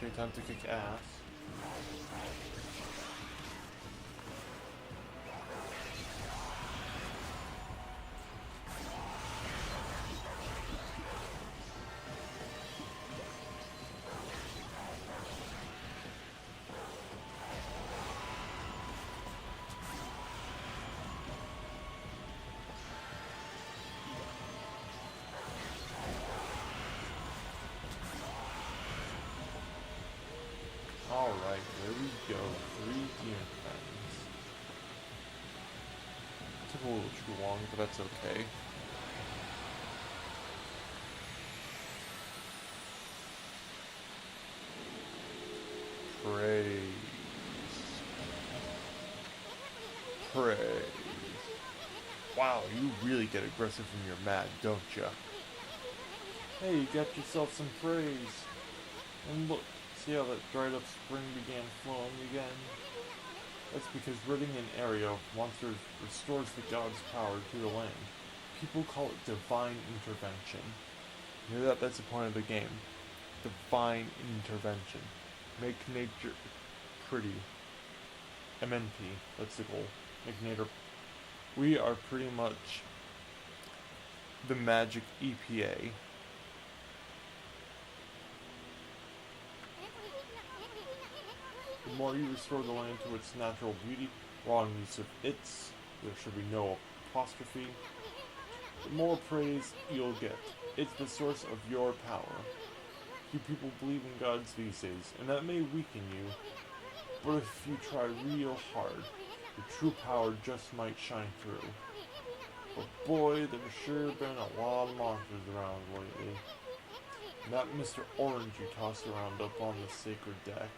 Okay, time to kick ass. Alright, there we go. 3 demon friends. Took a little too long, but that's okay. Praise. Praise. Wow, you really get aggressive when you're mad, don't ya? Hey, you got yourself some praise. And look. See how that dried up spring began flowing again? That's because ridding an area of monsters restores the god's power to the land. People call it divine intervention. You know that's the point of the game. Divine intervention. Make nature pretty. MNP, that's the goal. Make nature. We are pretty much the magic EPA. The more you restore the land to its natural beauty, wrong use of its, there should be no apostrophe, the more praise you'll get. It's the source of your power. Few people believe in gods these days, and that may weaken you, but if you try real hard, your true power just might shine through. But boy, there's sure been a lot of monsters around lately. And that Mr. Orange you tossed around up on the sacred deck.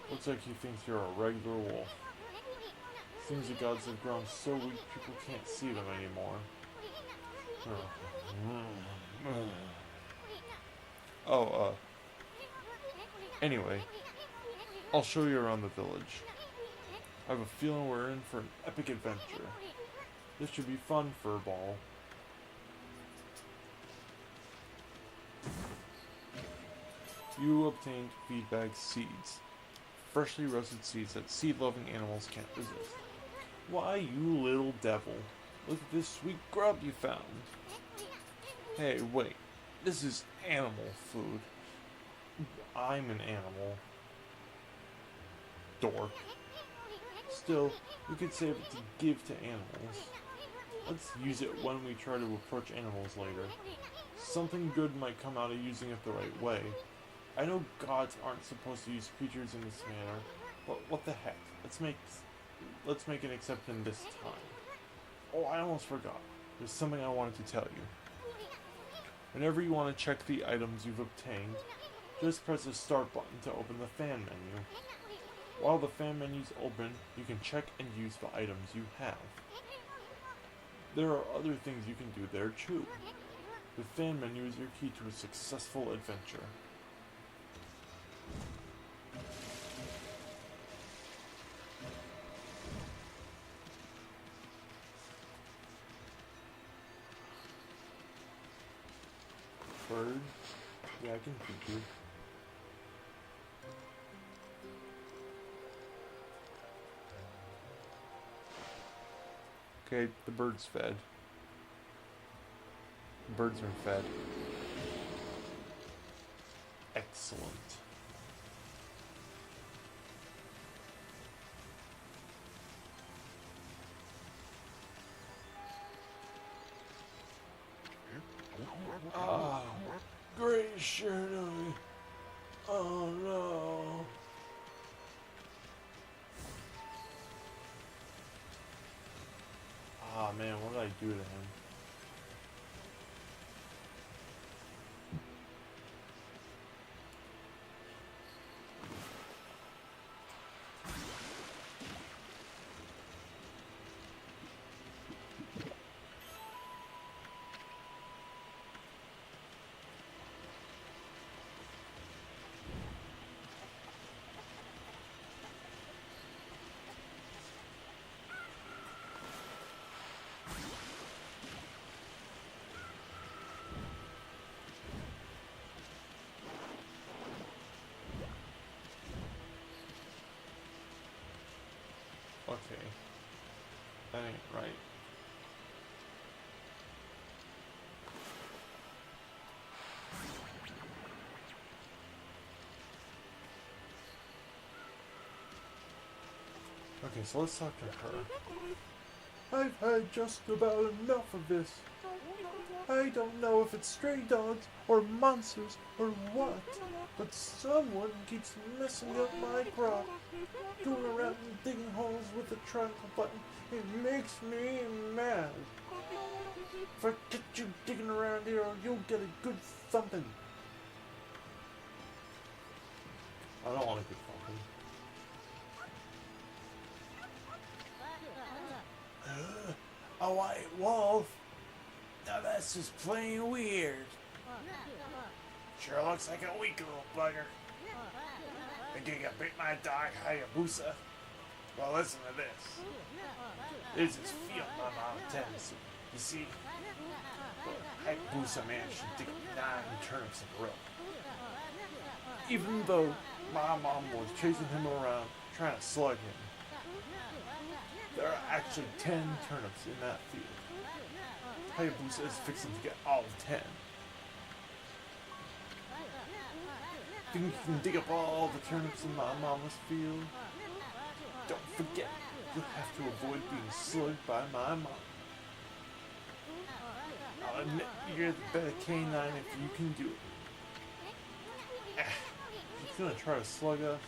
Looks like he thinks you're a regular wolf. Seems the gods have grown so weak people can't see them anymore. Anyway, I'll show you around the village. I have a feeling we're in for an epic adventure. This should be fun, Furball. You obtained feedback seeds. Freshly roasted seeds that seed-loving animals can't resist. Why, you little devil. Look at this sweet grub you found. Hey, wait. This is animal food. I'm an animal. Dork. Still, we could save it to give to animals. Let's use it when we try to approach animals later. Something good might come out of using it the right way. I know gods aren't supposed to use creatures in this manner, but what the heck? Let's make an exception this time. Oh, I almost forgot. There's something I wanted to tell you. Whenever you want to check the items you've obtained, just press the start button to open the fan menu. While the fan menu's open, you can check and use the items you have. There are other things you can do there too. The fan menu is your key to a successful adventure. Bird? Yeah, I can feed you. Okay, the bird's fed. The birds are fed. Excellent. Oh, great Shernoi. Oh no. Ah man, what did I do to him? Okay. That ain't right. Okay, so let's talk to her. I've had just about enough of this. I don't know if it's stray dogs or monsters or what, but someone keeps messing up my crop. Going around and digging holes with the triangle button, it makes me mad. If I get you digging around here, you'll get a good thumping. I don't want a good thumping. A white wolf? Now that's just plain weird. Sure looks like a weak little bugger. Think you bit my dog Hayabusa? Well, listen to this. There's this field my mom tends. You see, Hayabusa managed to dig 9 turnips in a row. Even though my mom was chasing him around, trying to slug him. There are actually 10 turnips in that field. Hayabusa is fixing to get all 10. Think you can dig up all the turnips in my mama's field? Don't forget, you'll have to avoid being slugged by my mom. I'll admit you're the better canine if you can do it. He's gonna try to slug us?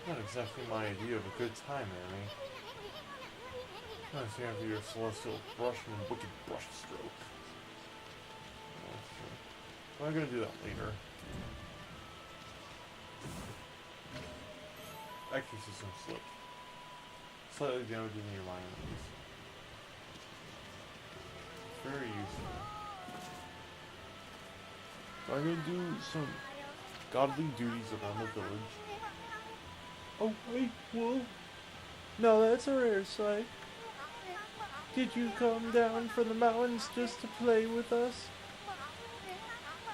Not exactly my idea of a good time, Annie. Nice after your celestial brush and wicked brush stroke. But I'm gonna do that later. Exorcism slip. Slightly damaging your mind enemies. Very useful. So I'm gonna do some godly duties around the village. Oh wait, wolf? No, that's a rare sight. Did you come down from the mountains just to play with us?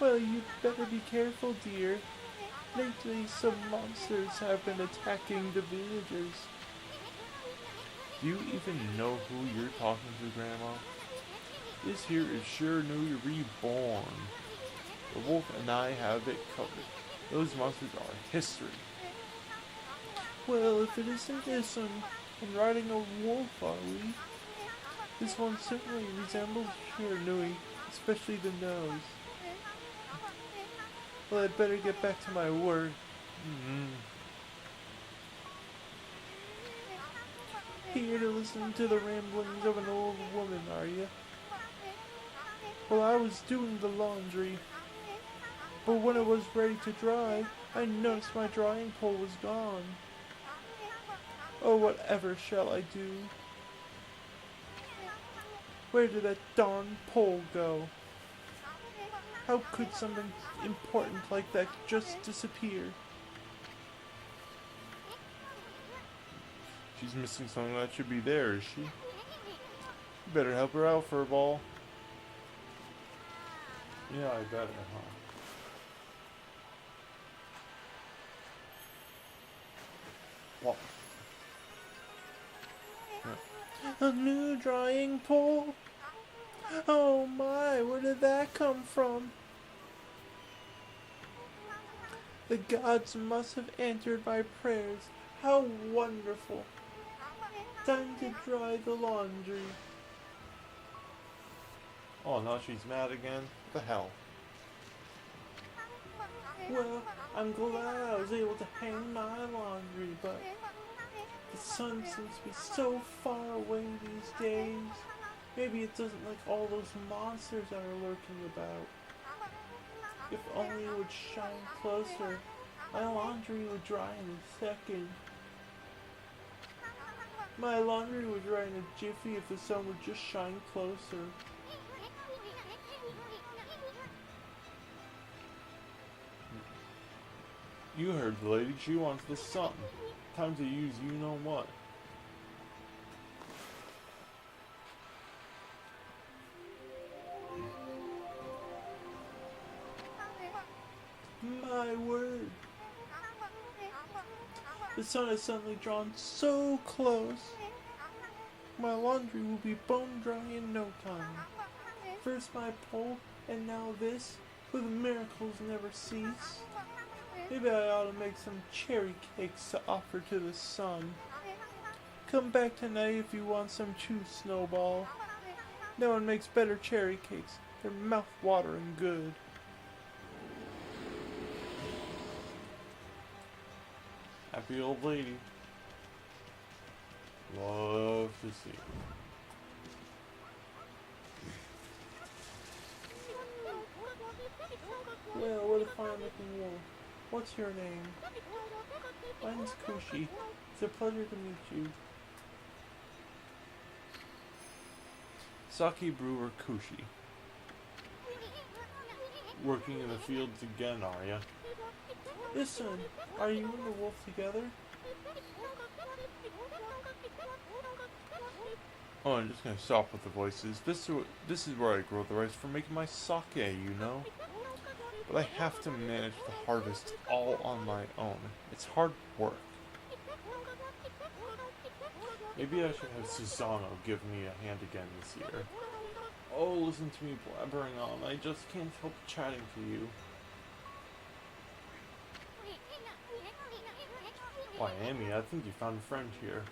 Well, you'd better be careful, dear. Lately, some monsters have been attacking the villagers. Do you even know who you're talking to, Grandma? This here is Shiranui Reborn. The wolf and I have it covered. Those monsters are history. Well, if it isn't this one, and riding a wolf, are we? This one certainly resembles Shiranui, especially the nose. Well, I'd better get back to my work. Here to listen to the ramblings of an old woman, are you? Well, I was doing the laundry. But when it was ready to dry, I noticed my drying pole was gone. Oh, whatever shall I do? Where did that darn pole go? How could something important like that just disappear? She's missing something that should be there, is she? You better help her out, Furball. Yeah, I better, huh? What? A new drying pole? Oh my, where did that come from? The gods must have answered my prayers. How wonderful. Time to dry the laundry. Oh, now she's mad again? What the hell? Well, I'm glad I was able to hang my laundry, but the sun seems to be so far away these days. Maybe it doesn't like all those monsters that are lurking about. If only it would shine closer, my laundry would dry in a second. My laundry would dry in a jiffy if the sun would just shine closer. You heard the lady, she wants the sun. Time to use you know what. My word. The sun has suddenly drawn so close. My laundry will be bone dry in no time. First my pole, and now this, for the miracles never cease. Maybe I ought to make some cherry cakes to offer to the sun. Come back tonight if you want some too, Snowball. No one makes better cherry cakes. They're mouth-watering good. Happy old lady. Love to see. Well, what a fine-looking wolf. What's your name? Mine's Kushi. It's a pleasure to meet you. Sake brewer Kushi. Working in the fields again, are ya? Listen, are you and the wolf together? Oh, I'm just gonna stop with the voices. This is where I grow the rice for making my sake, you know? But I have to manage the harvest all on my own. It's hard work. Maybe I should have Susano give me a hand again this year. Oh, listen to me blabbering on. I just can't help chatting to you. Why, Amy, I think you found a friend here.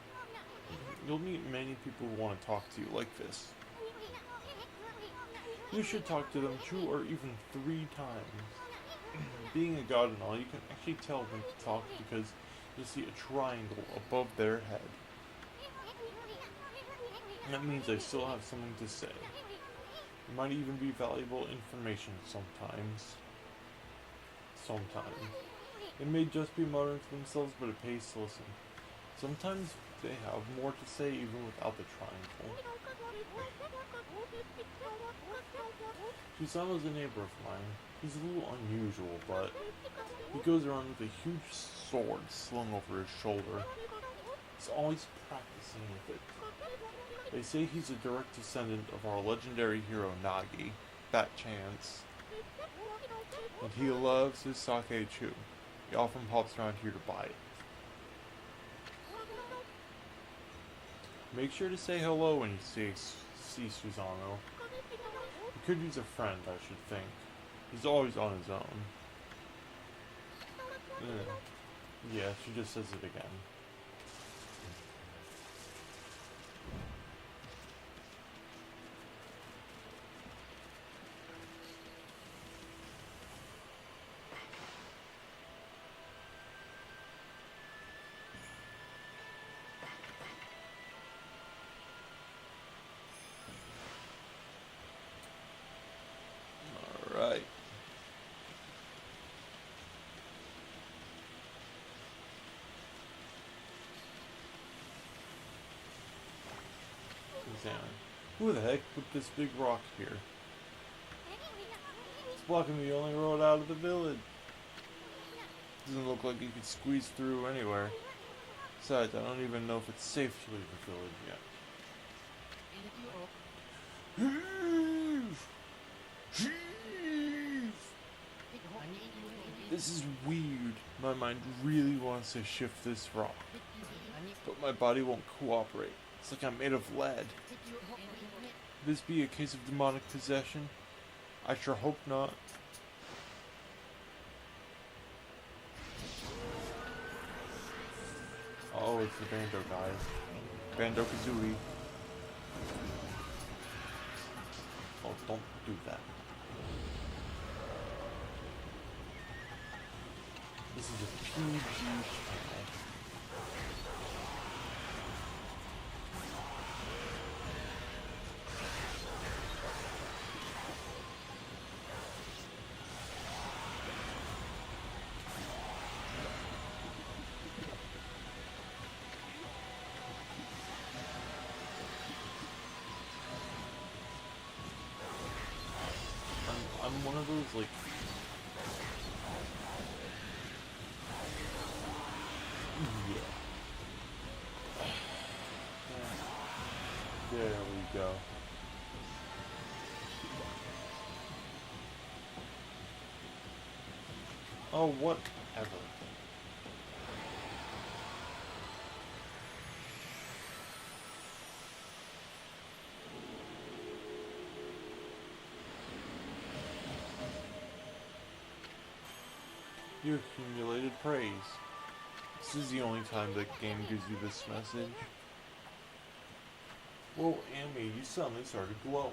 You'll meet many people who want to talk to you like this. You should talk to them 2 or even 3 times. Being a god and all, you can actually tell when to talk because you'll see a triangle above their head. That means I still have something to say. It might even be valuable information sometimes. Sometimes. It may just be muttering to themselves, but it pays to listen. Sometimes they have more to say even without the triangle. Susano's a neighbor of mine. He's a little unusual, but he goes around with a huge sword slung over his shoulder. He's always practicing with it. They say he's a direct descendant of our legendary hero Nagi, Fat Chance. And he loves his sake too. He often pops around here to buy it. Make sure to say hello when you see Susano. He could use a friend, I should think. He's always on his own. Yeah, she just says it again. examine. Who the heck put this big rock here? It's blocking the only road out of the village. Doesn't look like you could squeeze through anywhere. Besides, I don't even know if it's safe to leave the village yet. This is weird. My mind really wants to shift this rock, but my body won't cooperate. It's like I'm made of lead. Could this be a case of demonic possession? I sure hope not. Oh, it's the Bando guys. Bando Kazooie. Oh, don't do that. This is a PG channel. I'm one of those, like, yeah. There we go. Oh, whatever. You accumulated praise. This is the only time the game gives you this message. Well, Amy, you suddenly started glowing.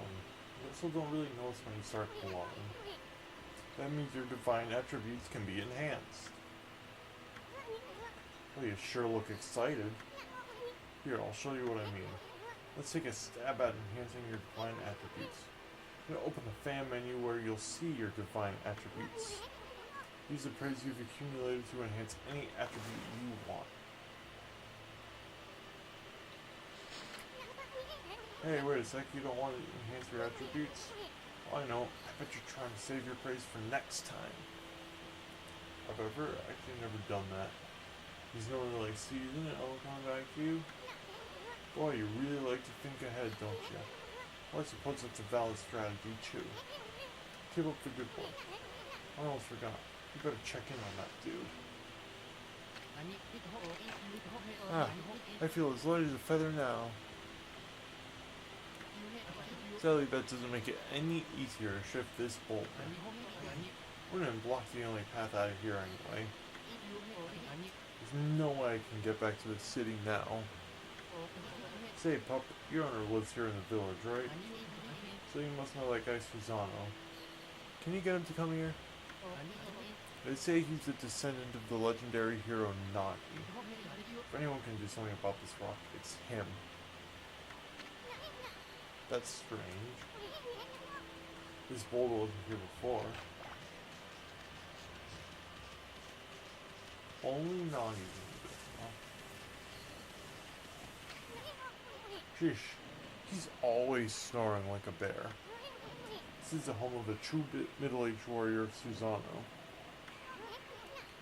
You also don't really notice when you start glowing. That means your divine attributes can be enhanced. Well, you sure look excited. Here, I'll show you what I mean. Let's take a stab at enhancing your divine attributes. I'm going to open the fan menu where you'll see your divine attributes. Use the praise you've accumulated to enhance any attribute you want. Hey, wait a sec, you don't want to enhance your attributes? Oh, I know, I bet you're trying to save your praise for next time. However, I've actually never done that. There's no one like season at Okami IQ. Boy, you really like to think ahead, don't you? Well, I suppose that's a valid strategy, too. Keep up the good work. I almost forgot. You better check in on that dude. Ah, I feel as light as a feather now. Sadly, that doesn't make it any easier to shift this boulder. We're gonna block the only path out of here anyway. There's no way I can get back to the city now. Say, pup, your owner lives here in the village, right? So you must know that guy Susano. Can you get him to come here? They say he's a descendant of the legendary hero Nagi. If anyone can do something about this rock, it's him. That's strange. This boulder wasn't here before. Only Nagi can do it, huh? Sheesh. He's always snoring like a bear. This is the home of the true middle-aged warrior Susano.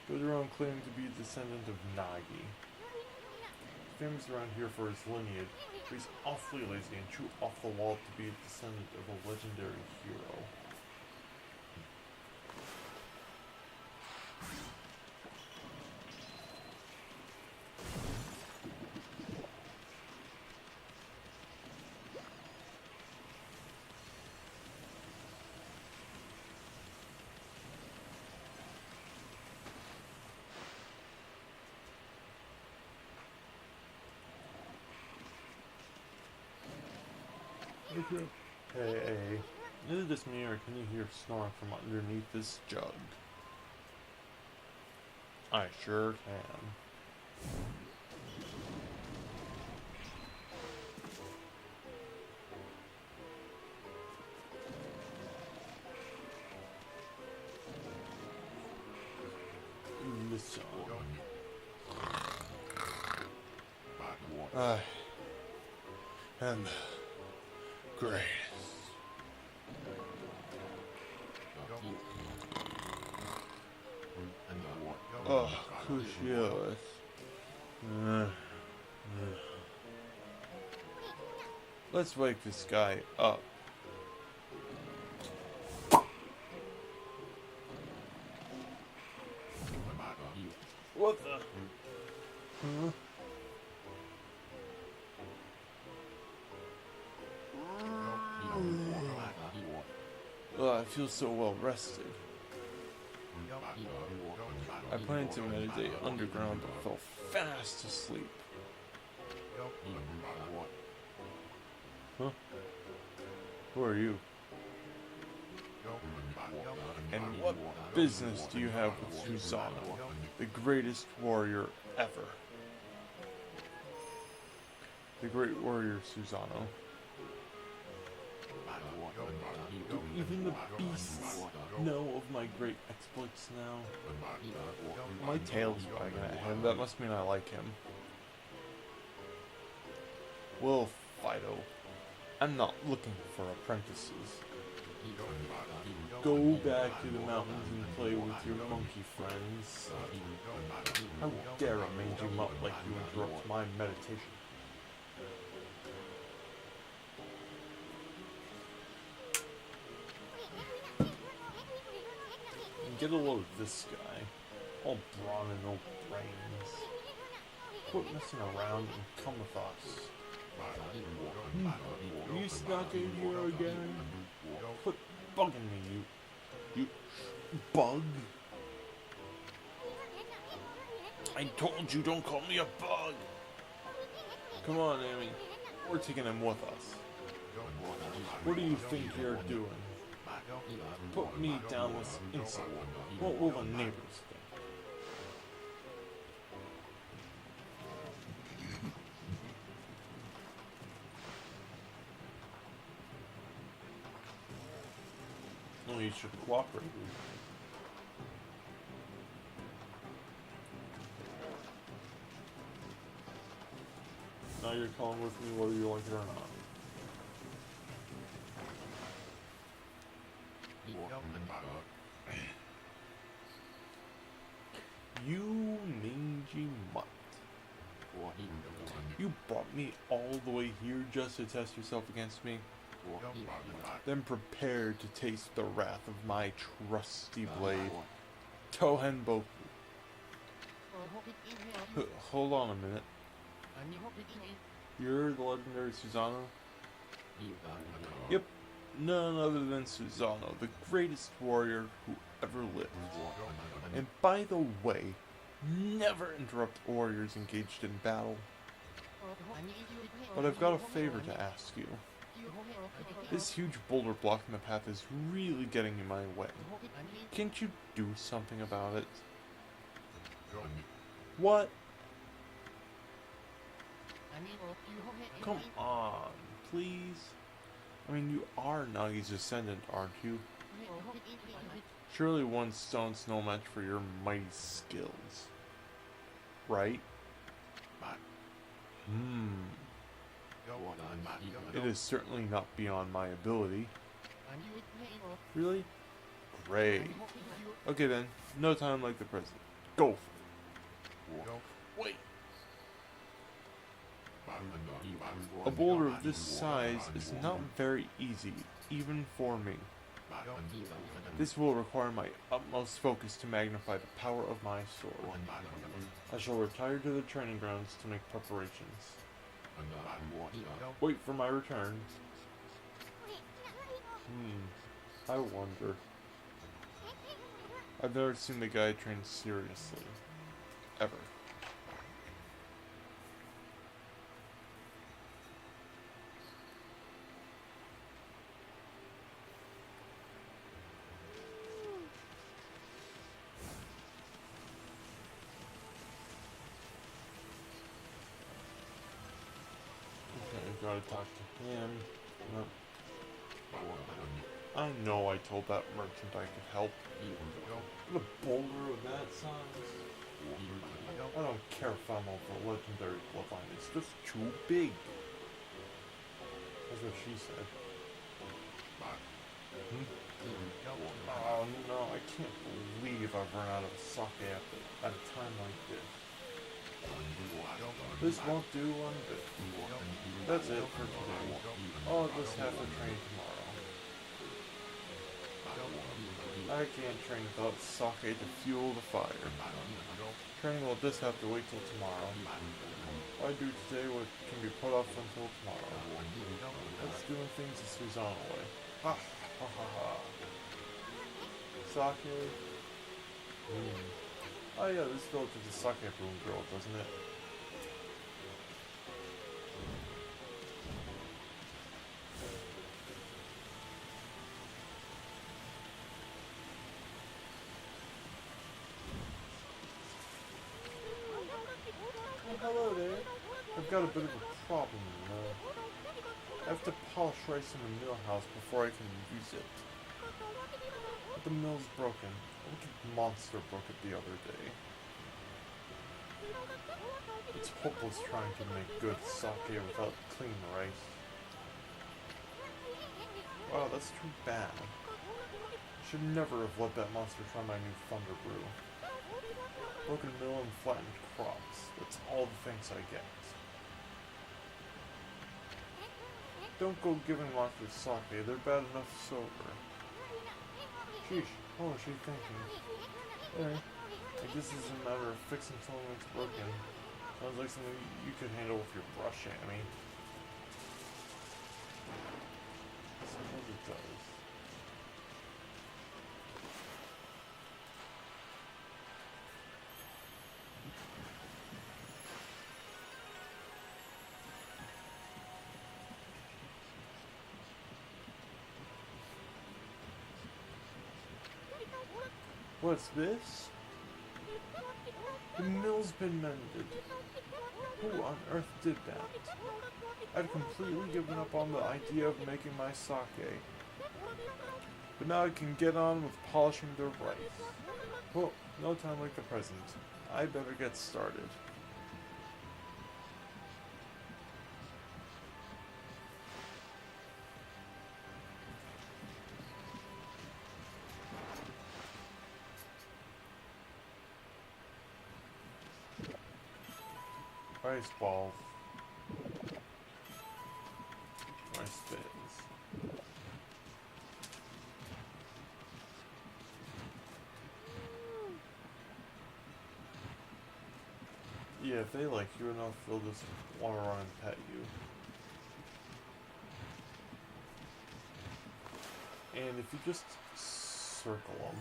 Goes around claiming to be a descendant of Nagi. He's famous around here for his lineage, but he's awfully lazy and too off the wall to be a descendant of a legendary hero. Okay. Hey, is it just me or can you hear snoring from underneath this jug? I sure can. Listen. And greatest. Oh, crucius. Let's wake this guy up. What the? Huh? Oh, I feel so well rested. I planned to meditate underground but fell fast asleep. Huh? Who are you? And what business do you have with Susanoo, the greatest warrior ever? The great warrior Susanoo. Do even the beasts know of my great exploits now? My tail's wagging at him. That must mean I like him. Well, Fido, I'm not looking for apprentices. Go back to the mountains and play with your monkey friends. How dare a mangy mutt like you interrupt my meditation? Get a load of this guy. All brawn and no brains. Quit messing around and come with us. You snuck in here again? Quit bugging me, you bug. I told you don't call me a bug. Come on, Amy. We're taking him with us. What do you think you're doing? Put me down this insult. What will the neighbors think? Well, you should cooperate. Now you're calling with me whether you like it or not. You mangy mutt. You brought me all the way here just to test yourself against me? Then prepare to taste the wrath of my trusty blade. Tohenboku. Hold on a minute. You're the legendary Susanoo? Yep. None other than Susanoo, the greatest warrior who ever lived. And by the way, never interrupt warriors engaged in battle. But I've got a favor to ask you. This huge boulder blocking the path is really getting in my way. Can't you do something about it? What? Come on, please. I mean, you are Nagi's descendant, aren't you? Surely one stone's no match for your mighty skills. Right? It is certainly not beyond my ability. Really? Great. Okay then, no time like the present. Go for it. Wait. A boulder of this size is not very easy, even for me. This will require my utmost focus to magnify the power of my sword. I shall retire to the training grounds to make preparations. Wait for my return. I wonder. I've never seen the guy train seriously. Ever. Gotta talk to him. No. I know I told that merchant I could help. The boulder of that size? I don't care if I'm of the legendary bloodline. It's just too big. That's what she said. Hmm? Oh no, I can't believe I've run out of sake at a time like this. This won't do one bit. That's it for today. I'll just have to train tomorrow. I can't train without sake to fuel the fire. Training will just have to wait till tomorrow. Why do today what can be put off until tomorrow? Let's doing things the Suzanne way. Ha ha ha ha. Sake? Oh yeah, this village is a sake room girl, doesn't it? Oh, hello there. I've got a bit of a problem, you know. I have to polish rice in the mill house before I can use it. But the mill's broken. A wicked monster broke it the other day. It's hopeless trying to make good sake without clean rice. Wow, that's too bad. I should never have let that monster try my new Thunder Brew. Broken mill and flattened crops. That's all the thanks I get. Don't go giving monsters sake, they're bad enough sober. Sheesh, what was she thinking? I guess this is a matter of fixing something that's broken. Sounds like something you could handle with your brush, Amy. I suppose it does. What's this? The mill's been mended. Who on earth did that? I'd completely given up on the idea of making my sake. But now I can get on with polishing the rice. Well, no time like the present. I better get started. Rice balls. Rice bits. Yeah, if they like you enough, they'll just want to run and pet you. And if you just circle them,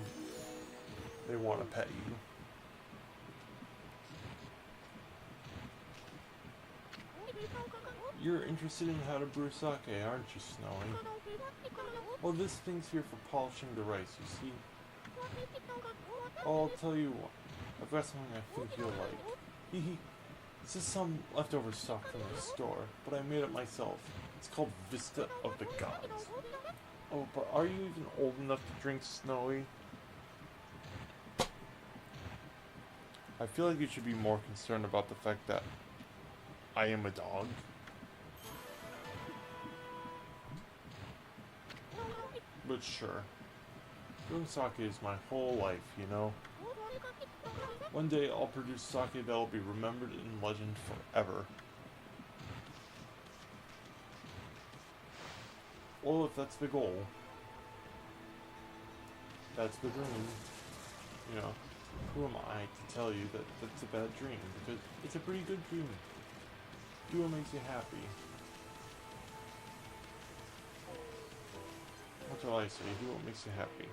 they want to pet you. You're interested in how to brew sake, aren't you, Snowy? Well, this thing's here for polishing the rice, you see? Oh, I'll tell you what. I've got something I think you'll like. Hee. This is some leftover stock from the store, but I made it myself. It's called Vista of the Gods. Oh, but are you even old enough to drink, Snowy? I feel like you should be more concerned about the fact that I am a dog. But sure. Brewing sake is my whole life, you know? One day I'll produce sake that will be remembered in legend forever. Well, if that's the goal, that's the dream. You know, who am I to tell you that that's a bad dream? Because it's a pretty good dream. Do what makes you happy. What do I say? Do what makes you happy.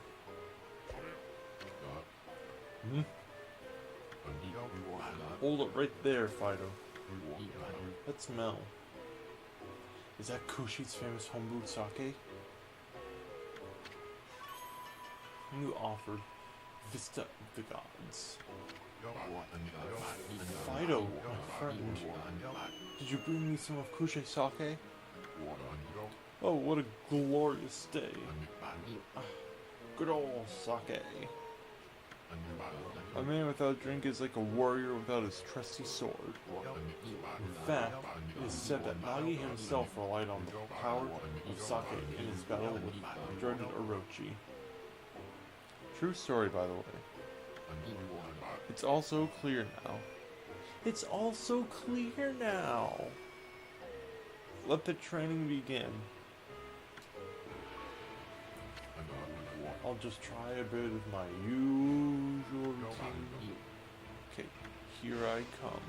Hmm? Hold it right there, Fido. That smell. Is that Kushi's famous homebrewed sake? New offered Vista of the Gods. Fido, my friend. Did you bring me some of Kushi's sake? Oh, what a glorious day. Good old sake. A man without drink is like a warrior without his trusty sword. In fact, it is said that Nagi himself relied on the power of sake in his battle with dreaded Orochi. True story, by the way. It's all so clear now. It's all so clear now. Let the training begin. I'll just try a bit of my usual routine. Okay, here I come.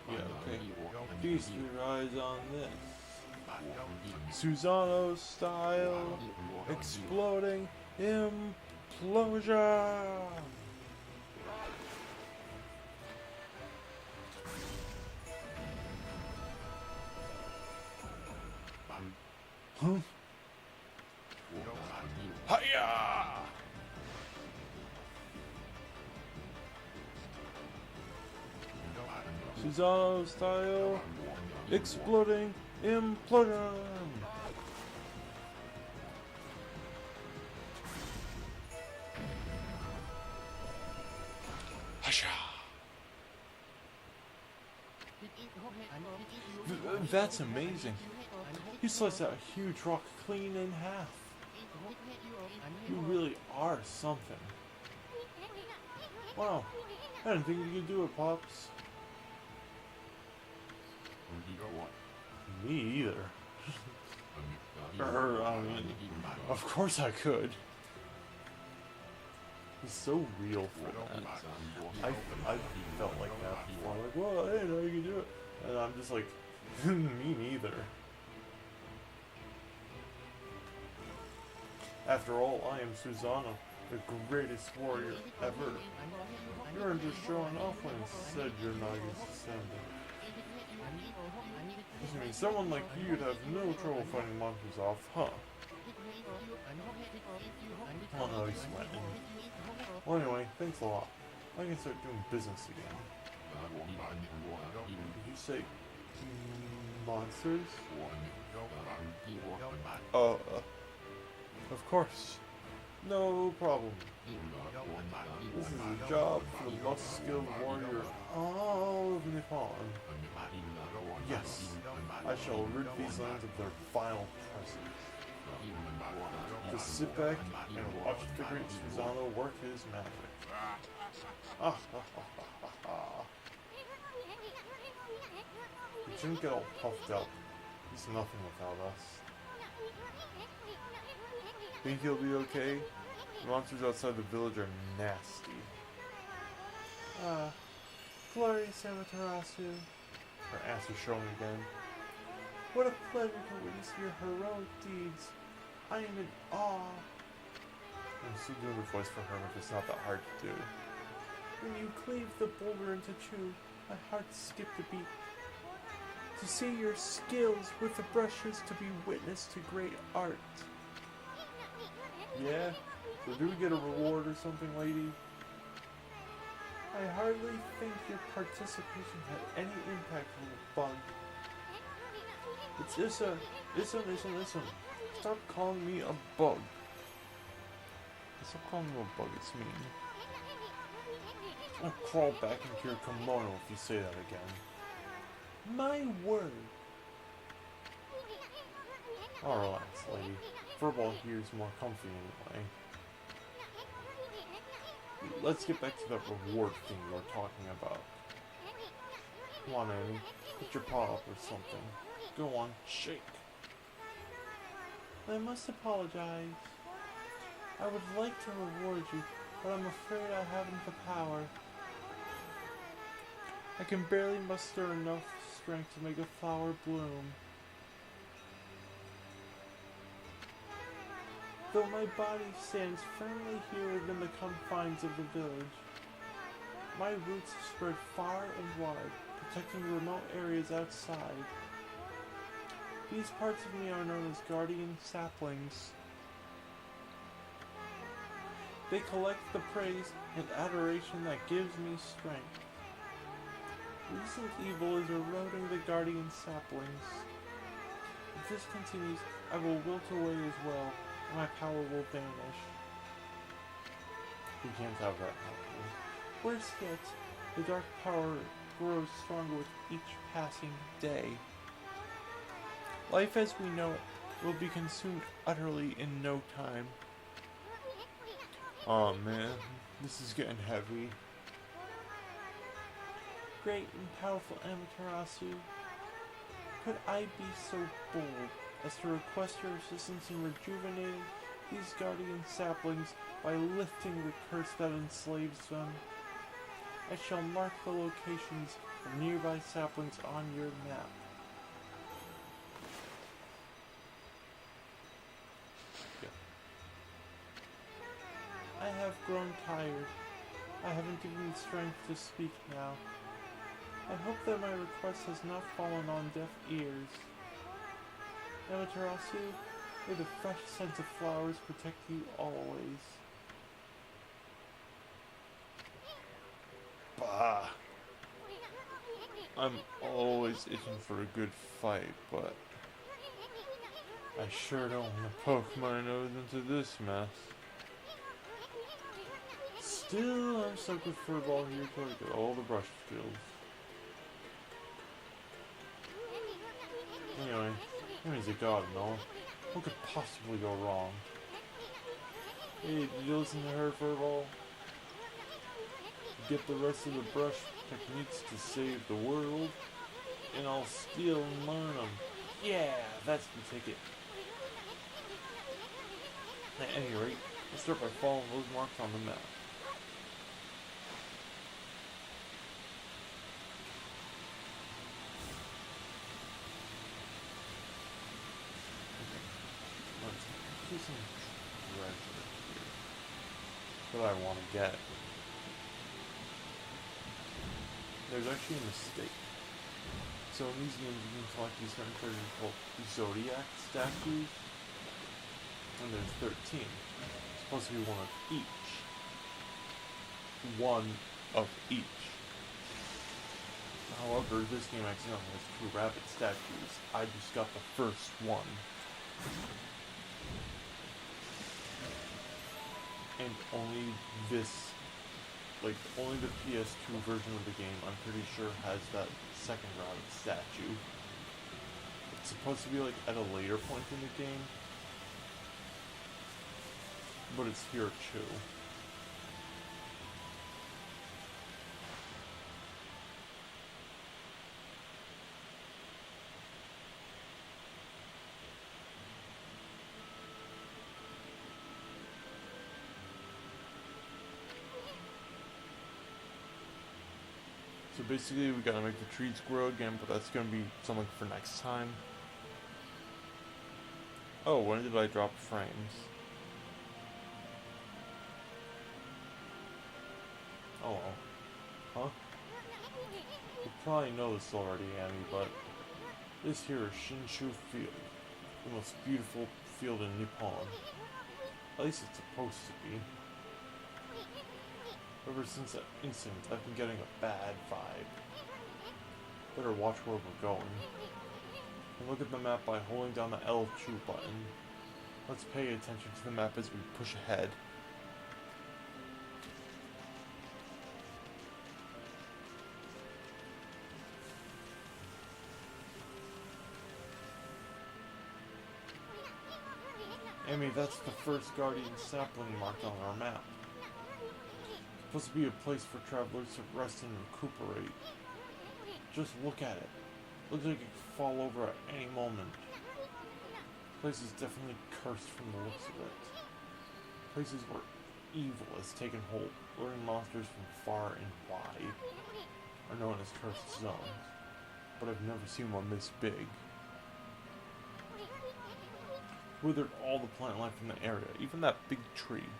Yeah, okay. Feast your eyes on this. Susano style exploding implosion. Huh? Hiya! Susano style exploding implosion. That's amazing. You sliced that huge rock clean in half. You really are something. Wow. I didn't think you could do it, Pops. Me either. I mean, of course I could. He's so real for that. I felt like that before. Like, well, I didn't know you could do it. And I'm just like, me neither. After all, I am Susano, the greatest warrior ever. You weren't just showing off when you said you're Nagi's descendant. I mean, someone like you'd have no trouble fighting monsters off, huh? Oh no, he's sweating. Well, anyway, thanks a lot. I can start doing business again. Did you say monsters? Of course. No problem. This is a job for the most skilled warrior all of Nippon. Yes, I shall rid these lands of their vile presence. Just sit back and watch the great Susano work his magic. You shouldn't get all puffed up. He's nothing without us. Think he'll be okay? The monsters outside the village are nasty. Glorious Amaterasu. Her ass is showing again. What a pleasure to witness your heroic deeds. I am in awe. I'm still doing the voice for her, which is not that hard to do. When you cleave the boulder into two, my heart skipped a beat. To see your skills with the brushes to be witness to great art. Yeah? So do we get a reward or something, lady? I hardly think your participation had any impact on the bug. It's Ism. Stop calling me a bug. Stop calling me a bug, it's mean. I'll crawl back into your kimono if you say that again. My word. Oh, relax, lady. Furball here is more comfy anyway. Let's get back to that reward thing you were talking about. Come on, Amy. Put your paw up or something. Go on, shake. I must apologize. I would like to reward you, but I'm afraid I haven't the power. I can barely muster enough strength to make a flower bloom. Though my body stands firmly here within the confines of the village, my roots have spread far and wide, protecting the remote areas outside. These parts of me are known as guardian saplings. They collect the praise and adoration that gives me strength. Recent evil is eroding the guardian saplings. If this continues, I will wilt away as well, and my power will vanish. We can't have that happening. Worse yet, the dark power grows stronger with each passing day. Life as we know it will be consumed utterly in no time. Oh man, this is getting heavy. Great and powerful Amaterasu, could I be so bold as to request your assistance in rejuvenating these guardian saplings by lifting the curse that enslaves them? I shall mark the locations of nearby saplings on your map. I have grown tired. I haven't even strength to speak now. I hope that my request has not fallen on deaf ears. Amaterasu, may the fresh scent of flowers protect you always. Bah! I'm always itching for a good fight, but I sure don't want to poke my nose into this mess. Still, I'm stuck with Furball here till I get all the brush skills. Anyway, he's a god and all. What could possibly go wrong? Hey, did you listen to her, Furball? Get the rest of the brush techniques to save the world, and I'll steal and learn them. Yeah, that's the ticket. At any rate, let's start by following those marks on the map. There's some treasure here that I want to get. There's actually a mistake. So in these games you can collect these certain treasures called Zodiac statues. And there's 13. It's supposed to be one of each. One of each. However, this game accidentally has 2 rabbit statues. I just got the first one. And only this, only the PS2 version of the game, I'm pretty sure, has that second rabbit statue. It's supposed to be at a later point in the game, but it's here too. So basically we gotta make the trees grow again, but that's gonna be something for next time. Oh, when did I drop frames? Oh well. Huh? You probably know this already, Annie, but this here is Shinshu Field. The most beautiful field in Nippon. At least it's supposed to be. Ever since that incident, I've been getting a bad vibe. Better watch where we're going. And look at the map by holding down the L2 button. Let's pay attention to the map as we push ahead. Amy, that's the first guardian sapling marked on our map. Supposed to be a place for travelers to rest and recuperate. Just look at it. Looks like it could fall over at any moment. Place is definitely cursed from the looks of it. Places where evil has taken hold, luring monsters from far and wide, are known as cursed zones. But I've never seen one this big. Withered all the plant life in the area, even that big tree.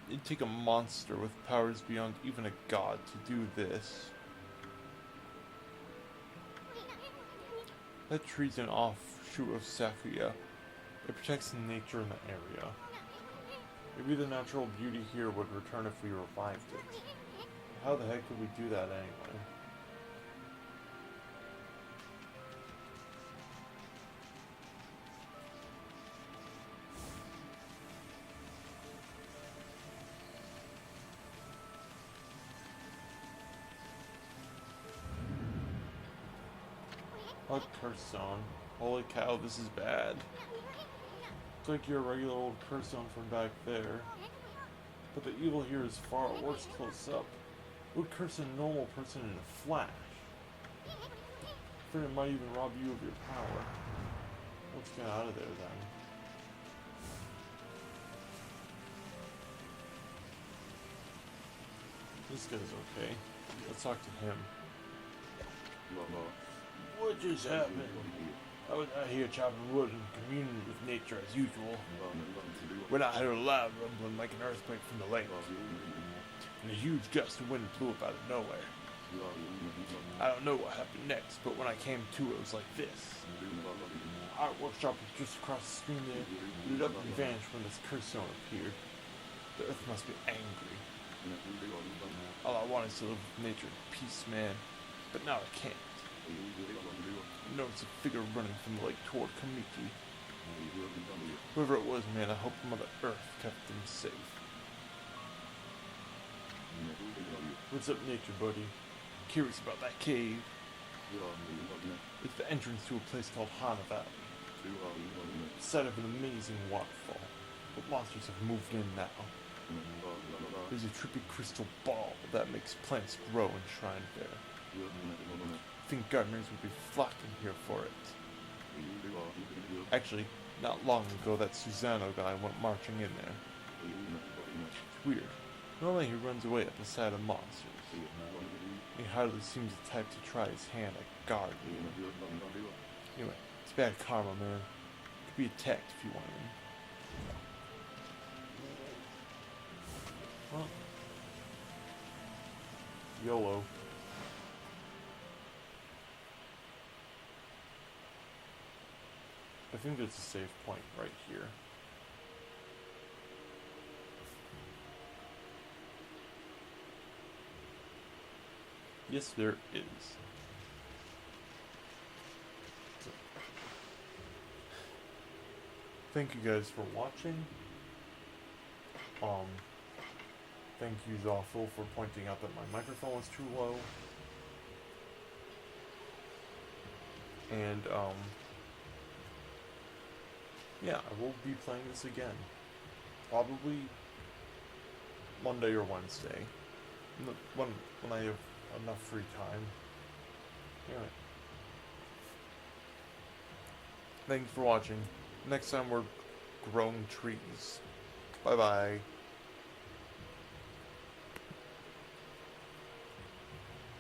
It'd take a monster with powers beyond even a god to do this. That tree's an offshoot of Sakuya. It protects nature in the area. Maybe the natural beauty here would return if we revived it. How the heck could we do that anyway? A curse zone. Holy cow, this is bad. It's like your regular old curse zone from back there. But the evil here is far worse close up. It would curse a normal person in a flash. Afraid it might even rob you of your power. Let's get out of there then. This guy's okay. Let's talk to him. What just happened? I was out here chopping wood and communing with nature as usual. When I heard a loud rumbling like an earthquake from the lake, and a huge gust of wind blew up out of nowhere. I don't know what happened next, but when I came to, it was like this. Our workshop was just across the stream there, lit up and vanished when this curse zone appeared. The earth must be angry. All I want is to live with nature in peace, man, but now I can't. I noticed a figure running from the lake toward Kamiki. Whoever it was, man, I hope Mother Earth kept them safe. What's up, nature buddy? Curious about that cave? It's the entrance to a place called Hana Valley. The site of an amazing waterfall, but monsters have moved in now. There's a trippy crystal ball that makes plants grow enshrined there. I think gardeners would be flocking here for it. Actually, not long ago that Susano guy went marching in there. It's weird. Normally he runs away at the sight of monsters. He hardly seems the type to try his hand at gardening. Anyway, it's bad karma, man. Could be attacked if you want him. Well, YOLO. I think there's a save point right here. Yes, there is. Thank you guys for watching. Thank you, Zoffel, for pointing out that my microphone was too low. And, yeah, I will be playing this again. Probably Monday or Wednesday. When I have enough free time. Anyway. Thanks for watching. Next time we're growing trees. Bye bye.